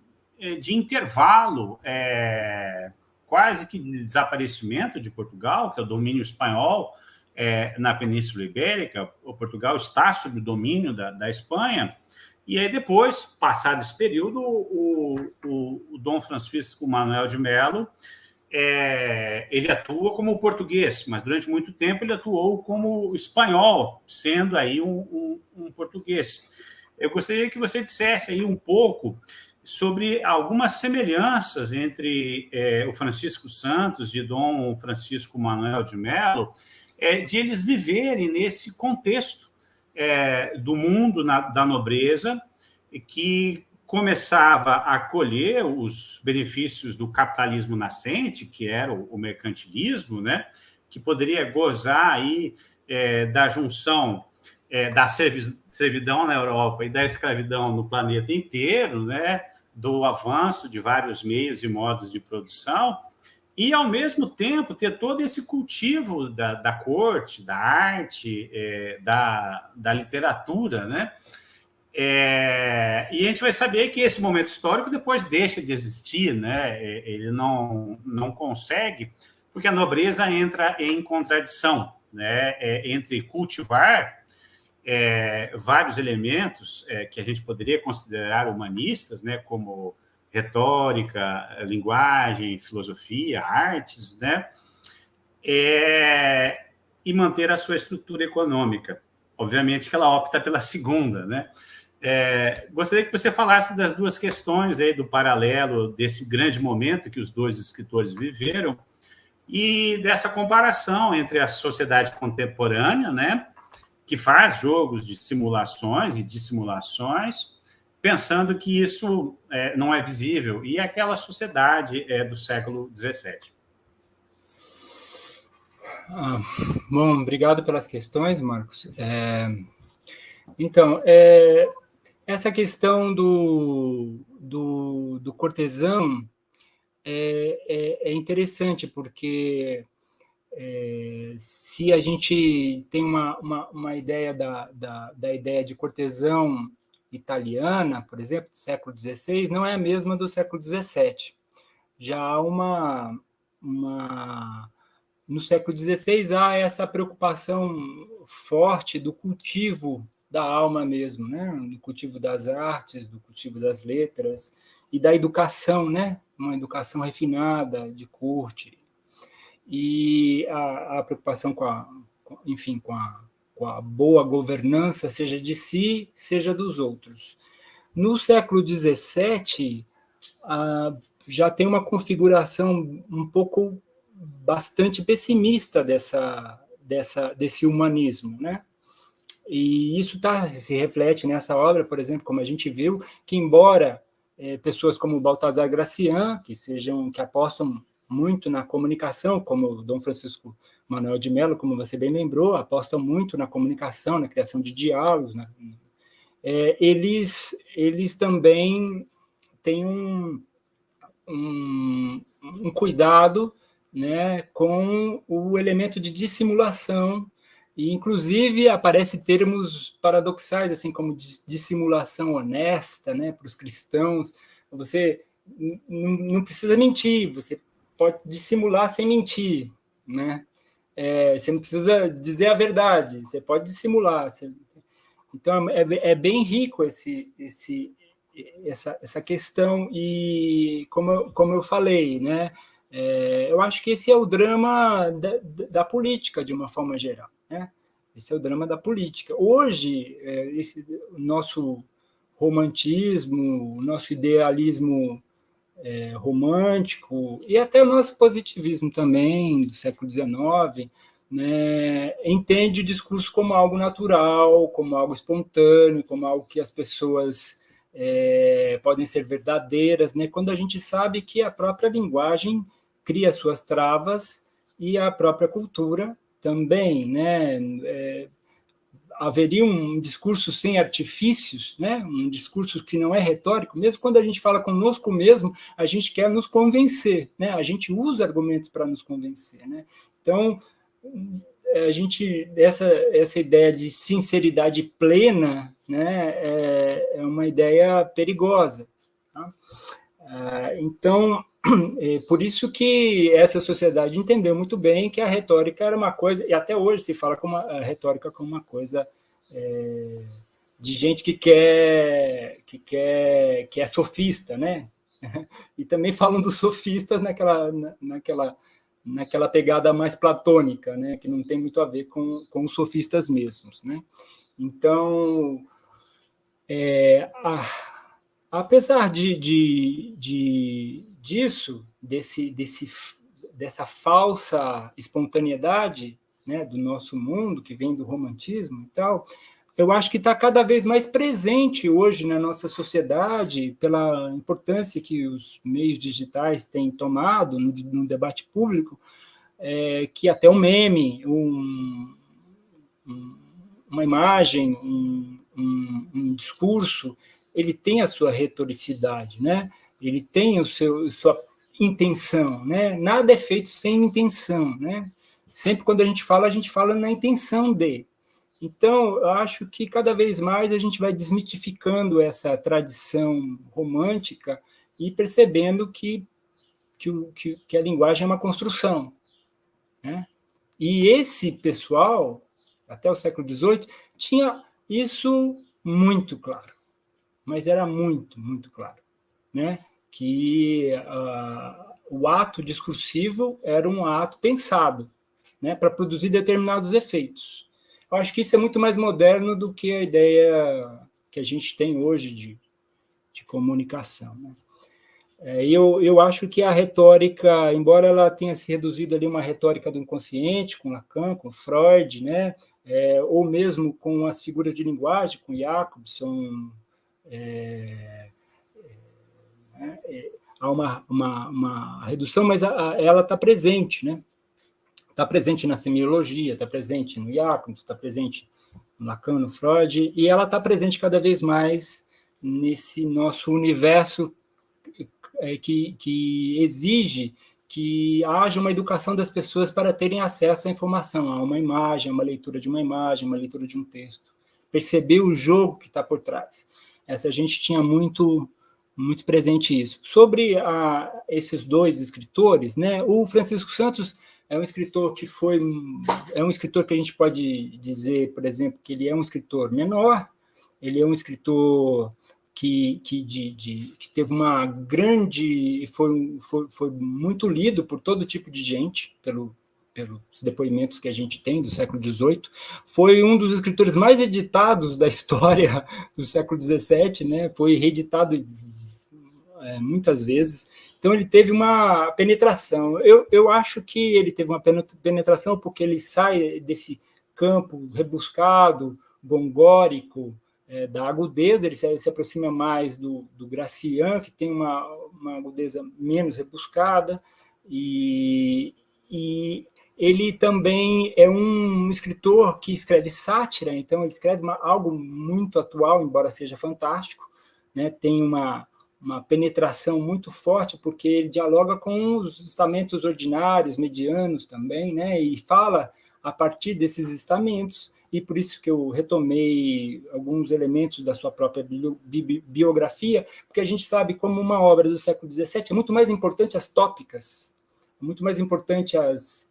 de intervalo, quase que de desaparecimento de Portugal, que é o domínio espanhol na Península Ibérica. O Portugal está sob o domínio da Espanha. E aí, depois, passado esse período, o Dom Francisco Manuel de Melo, ele atua como português, mas durante muito tempo ele atuou como espanhol, sendo aí um português. Eu gostaria que você dissesse aí um pouco sobre algumas semelhanças entre o Francisco Santos e Dom Francisco Manuel de Melo, de eles viverem nesse contexto do mundo da nobreza, que começava a colher os benefícios do capitalismo nascente, que era o mercantilismo, né, que poderia gozar aí da junção da servidão na Europa e da escravidão no planeta inteiro, né, do avanço de vários meios e modos de produção, e, ao mesmo tempo, ter todo esse cultivo da corte, da arte, da literatura, né? E a gente vai saber que esse momento histórico depois deixa de existir, né? Ele não consegue, porque a nobreza entra em contradição, né? Entre cultivar vários elementos que a gente poderia considerar humanistas, né? Como retórica, linguagem, filosofia, artes, né? E manter a sua estrutura econômica. Obviamente que ela opta pela segunda, né? Gostaria que você falasse das duas questões aí, do paralelo desse grande momento que os dois escritores viveram e dessa comparação entre a sociedade contemporânea, né, que faz jogos de simulações e dissimulações, pensando que isso não é visível, e aquela sociedade do século XVII. Bom, obrigado pelas questões, Marcos. Então, essa questão do cortesão é interessante, porque se a gente tem uma ideia da ideia de cortesão italiana, por exemplo, do século XVI, não é a mesma do século XVII. Já há no século XVI há essa preocupação forte do cultivo da alma mesmo, né? Do cultivo das artes, do cultivo das letras e da educação, né? Uma educação refinada, de corte. E a preocupação enfim, com a boa governança, seja de si, seja dos outros. No século XVII, já tem uma configuração um pouco bastante pessimista desse humanismo, né? E isso se reflete nessa obra, por exemplo, como a gente viu, que embora pessoas como Baltasar Gracián, que apostam muito na comunicação, como Dom Francisco Manuel de Mello, como você bem lembrou, apostam muito na comunicação, na criação de diálogos, né? Eles também têm um cuidado, né, com o elemento de dissimulação, e inclusive aparecem termos paradoxais, assim como dissimulação honesta, né, para os cristãos. Você não precisa mentir, você pode dissimular sem mentir, né? Você não precisa dizer a verdade, você pode dissimular. Então é bem rico essa questão, e como eu falei, né, eu acho que esse é o drama da política, de uma forma geral, né? Esse é o drama da política. Hoje, esse nosso romantismo, nosso idealismo romântico, e até o nosso positivismo também, do século XIX, né, entende o discurso como algo natural, como algo espontâneo, como algo que as pessoas podem ser verdadeiras, né, quando a gente sabe que a própria linguagem cria suas travas e a própria cultura também, né? Haveria um discurso sem artifícios, né? Um discurso que não é retórico, mesmo quando a gente fala conosco mesmo, a gente quer nos convencer, né? A gente usa argumentos para nos convencer, né? Então, essa ideia de sinceridade plena, né, é uma ideia perigosa, tá? Então, por isso que essa sociedade entendeu muito bem que a retórica era uma coisa, e até hoje se fala como a retórica como uma coisa de gente que é sofista, né? E também falam dos sofistas naquela pegada mais platônica, né? Que não tem muito a ver com os sofistas mesmos, né? Então, apesar disso, dessa falsa espontaneidade, né, do nosso mundo, que vem do romantismo e tal, eu acho que está cada vez mais presente hoje na nossa sociedade, pela importância que os meios digitais têm tomado no debate público, que até um meme, uma imagem, um discurso, ele tem a sua retoricidade, né? Ele tem sua intenção, né? Nada é feito sem intenção, né? Sempre quando a gente fala na intenção de. Então, eu acho que cada vez mais a gente vai desmitificando essa tradição romântica e percebendo que a linguagem é uma construção, né? E esse pessoal, até o século XVIII, tinha isso muito claro, mas era muito, muito claro, né? Que o ato discursivo era um ato pensado, né, para produzir determinados efeitos. Eu acho que isso é muito mais moderno do que a ideia que a gente tem hoje de comunicação, né? Eu acho que a retórica, embora ela tenha se reduzido ali uma retórica do inconsciente, com Lacan, com Freud, né, ou mesmo com as figuras de linguagem, com Jacobson, há uma redução, mas ela está presente, né? está presente na semiologia, está presente no Jacobs, está presente no Lacan, no Freud, e ela está presente cada vez mais nesse nosso universo que exige que haja uma educação das pessoas para terem acesso à informação, a uma imagem, a uma leitura de uma imagem, uma leitura de um texto. Perceber o jogo que está por trás. Essa a gente tinha muito presente isso. Sobre esses dois escritores, né, o Francisco Santos é um escritor que é um escritor que a gente pode dizer, por exemplo, que ele é um escritor menor, ele é um escritor que teve uma grande... Foi muito lido por todo tipo de gente, pelos depoimentos que a gente tem do século XVIII, foi um dos escritores mais editados da história do século XVII, né? Foi reeditado muitas vezes. Então, ele teve uma penetração. Eu acho que ele teve uma penetração porque ele sai desse campo rebuscado, gongórico, da agudeza, ele se aproxima mais do Gracian, que tem uma agudeza menos rebuscada, e ele também é um escritor que escreve sátira, então ele escreve algo muito atual, embora seja fantástico, né? Tem uma penetração muito forte, porque ele dialoga com os estamentos ordinários, medianos também, né? E fala a partir desses estamentos, e por isso que eu retomei alguns elementos da sua própria biografia, porque a gente sabe como uma obra do século XVII é muito mais importante as tópicas, é muito mais importante as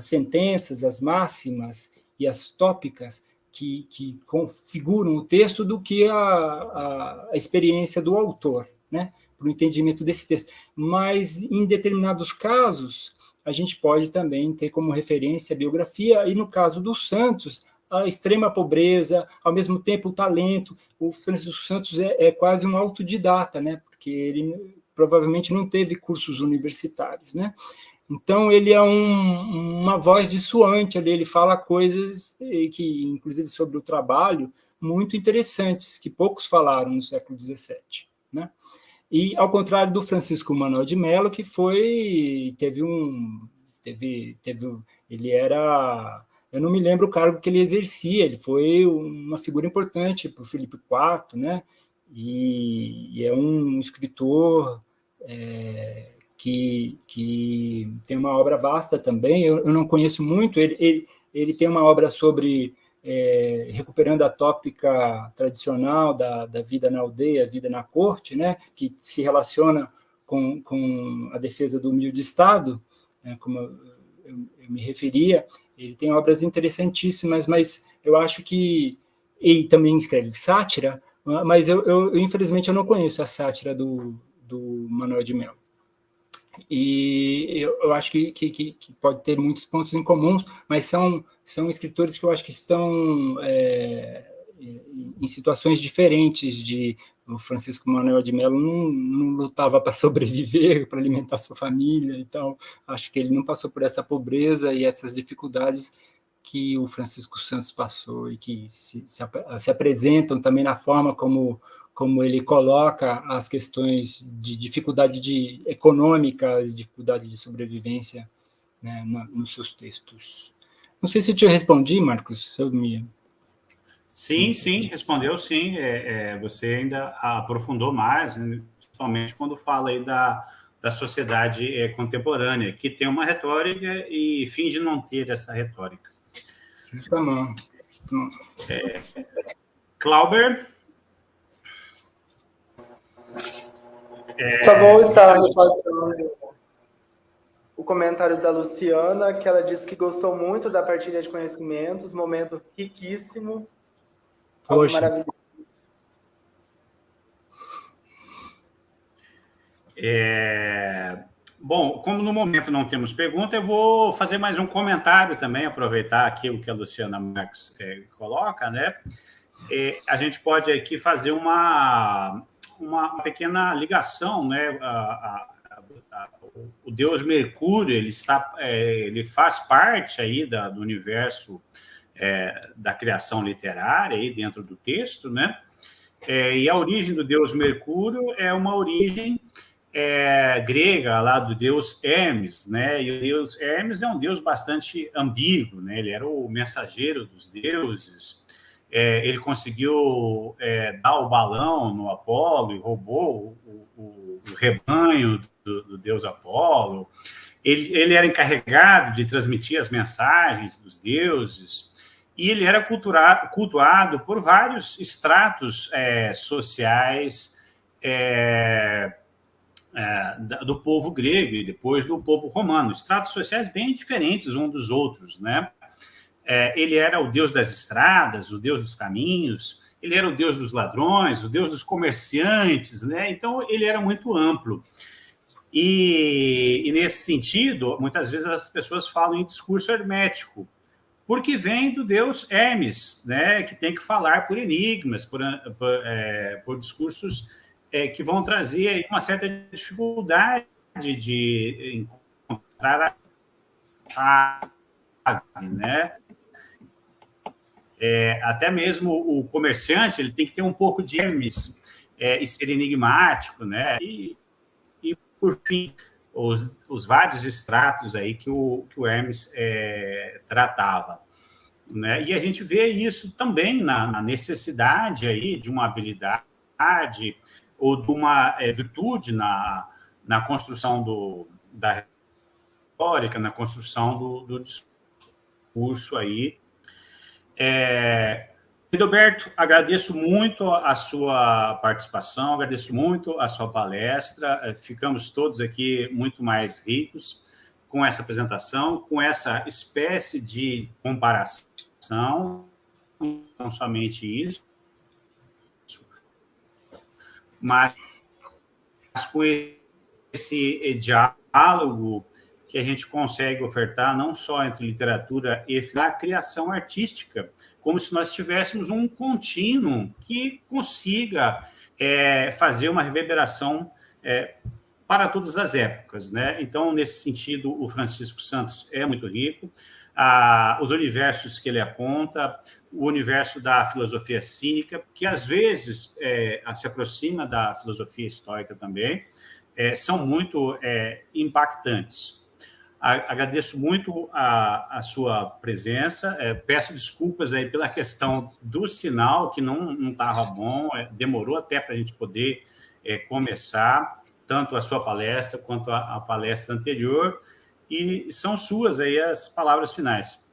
sentenças, as máximas e as tópicas que configuram o texto do que a experiência do autor, né, para o entendimento desse texto. Mas, em determinados casos, a gente pode também ter como referência a biografia, e no caso do Santos, a extrema pobreza, ao mesmo tempo o talento. O Francisco Santos é quase um autodidata, né, porque ele provavelmente não teve cursos universitários, né? Então, ele é uma voz dissuante ali, ele fala coisas que, inclusive sobre o trabalho, muito interessantes, que poucos falaram no século XVII, né? E, ao contrário do Francisco Manuel de Mello, que ele era... Eu não me lembro o cargo que ele exercia, ele foi uma figura importante para o Filipe IV, né? E é um escritor... Que tem uma obra vasta também, eu não conheço muito, ele tem uma obra sobre recuperando a tópica tradicional da vida na aldeia, a vida na corte, né, que se relaciona com a defesa do humilde Estado, né, como eu me referia. Ele tem obras interessantíssimas, mas eu acho que ele também escreve sátira, mas infelizmente eu não conheço a sátira do Manuel de Mello. E eu acho que pode ter muitos pontos em comum, mas são escritores que eu acho que estão em situações diferentes. O Francisco Manuel de Mello não lutava para sobreviver, para alimentar sua família, então acho que ele não passou por essa pobreza e essas dificuldades que o Francisco Santos passou, e que se apresentam também na forma como ele coloca as questões de dificuldade econômica, dificuldade de sobrevivência, né, nos seus textos. Não sei se eu te respondi, Marcos. Sim, respondeu sim. Você ainda aprofundou mais, né, principalmente quando fala aí da sociedade contemporânea, que tem uma retórica e finge não ter essa retórica. Justamente. Clauber? Só vou estar repassando o comentário da Luciana, que ela disse que gostou muito da partilha de conhecimentos, momento riquíssimo. Algo maravilhoso. Bom, como no momento não temos pergunta, eu vou fazer mais um comentário também, aproveitar aqui o que a Luciana Marques coloca, né? A gente pode aqui fazer uma pequena ligação, né? O deus Mercúrio, ele faz parte aí do universo da criação literária aí dentro do texto, né? E a origem do deus Mercúrio é uma origem grega, lá do deus Hermes, né? E o deus Hermes é um deus bastante ambíguo, né? Ele era o mensageiro dos deuses. Ele conseguiu dar o balão no Apolo e roubou o rebanho do deus Apolo. Ele era encarregado de transmitir as mensagens dos deuses, e ele era cultuado por vários estratos sociais do povo grego e depois do povo romano, estratos sociais bem diferentes uns dos outros, né? Ele era o deus das estradas, o deus dos caminhos, ele era o deus dos ladrões, o deus dos comerciantes, né? Então, ele era muito amplo. E nesse sentido, muitas vezes as pessoas falam em discurso hermético, porque vem do deus Hermes, né? Que tem que falar por enigmas, por discursos que vão trazer aí uma certa dificuldade de encontrar a chave, né? Até mesmo o comerciante ele tem que ter um pouco de Hermes e ser enigmático, né? E por fim, os vários estratos aí que o Hermes tratava, né? E a gente vê isso também na necessidade aí de uma habilidade ou de uma virtude na construção da retórica, na construção do discurso aí. Edelberto, agradeço muito a sua participação, agradeço muito a sua palestra. Ficamos todos aqui muito mais ricos com essa apresentação, com essa espécie de comparação, não somente isso, mas com esse diálogo que a gente consegue ofertar não só entre literatura e a criação artística, como se nós tivéssemos um contínuo que consiga fazer uma reverberação para todas as épocas, né? Então, nesse sentido, o Francisco Santos é muito rico. Os universos que ele aponta, o universo da filosofia cínica, que às vezes se aproxima da filosofia histórica também, são muito impactantes. Agradeço muito a sua presença, peço desculpas aí pela questão do sinal, que não estava bom, demorou até para a gente poder começar, tanto a sua palestra quanto a palestra anterior, e são suas aí as palavras finais.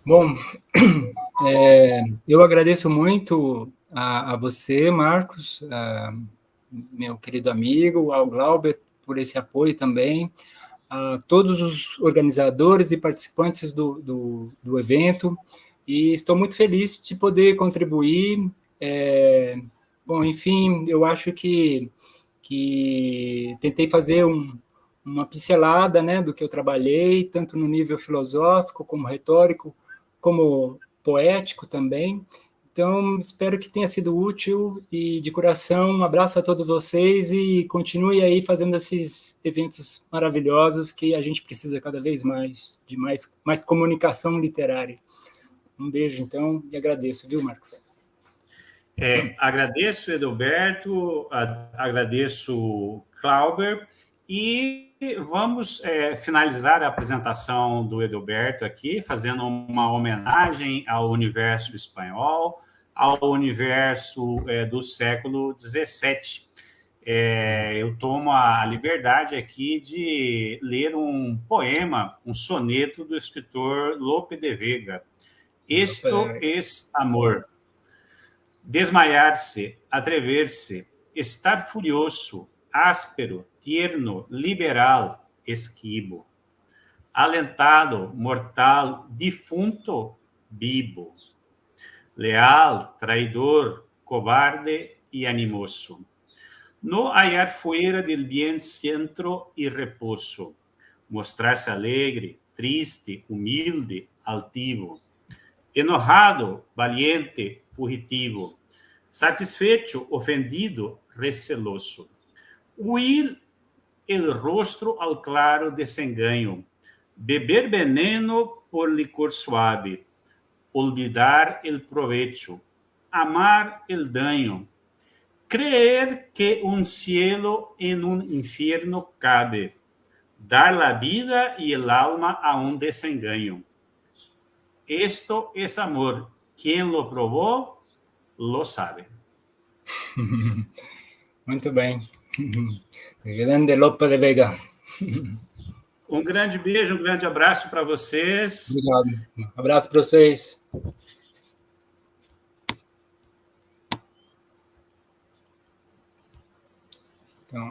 Bom, eu agradeço muito a você, Marcos, meu querido amigo, ao Glauber, por esse apoio também, a todos os organizadores e participantes do evento, e estou muito feliz de poder contribuir. Bom, enfim, eu acho que tentei fazer uma pincelada, né, do que eu trabalhei, tanto no nível filosófico, como retórico, como poético também. Então, espero que tenha sido útil e, de coração, um abraço a todos vocês e continue aí fazendo esses eventos maravilhosos que a gente precisa cada vez mais, de mais comunicação literária. Um beijo, então, e agradeço, viu, Marcos? Agradeço, Edelberto, agradeço, Clauber, e vamos finalizar a apresentação do Edelberto aqui, fazendo uma homenagem ao universo espanhol, ao universo do século XVII. Eu tomo a liberdade aqui de ler um poema, um soneto do escritor Lope de Vega. Esto es amor. Desmaiar-se, atrever-se, estar furioso, áspero, tierno, liberal, esquivo. Alentado, mortal, defunto, vivo. Leal, traidor, cobarde y animoso. No hallar fuera del bien centro y reposo. Mostrarse alegre, triste, humilde, altivo. Enojado, valiente, fugitivo. Satisfecho, ofendido, receloso. Huir el rostro al claro desengaño. Beber veneno por licor suave. Olvidar el provecho. Amar el daño. creer que un cielo en un infierno cabe, dar la vida y el alma a un desengaño. Esto es amor. Quien lo probó, lo sabe. Muito bem. Grande Lope de Vega. Um grande beijo, um grande abraço para vocês. Obrigado. Um abraço para vocês.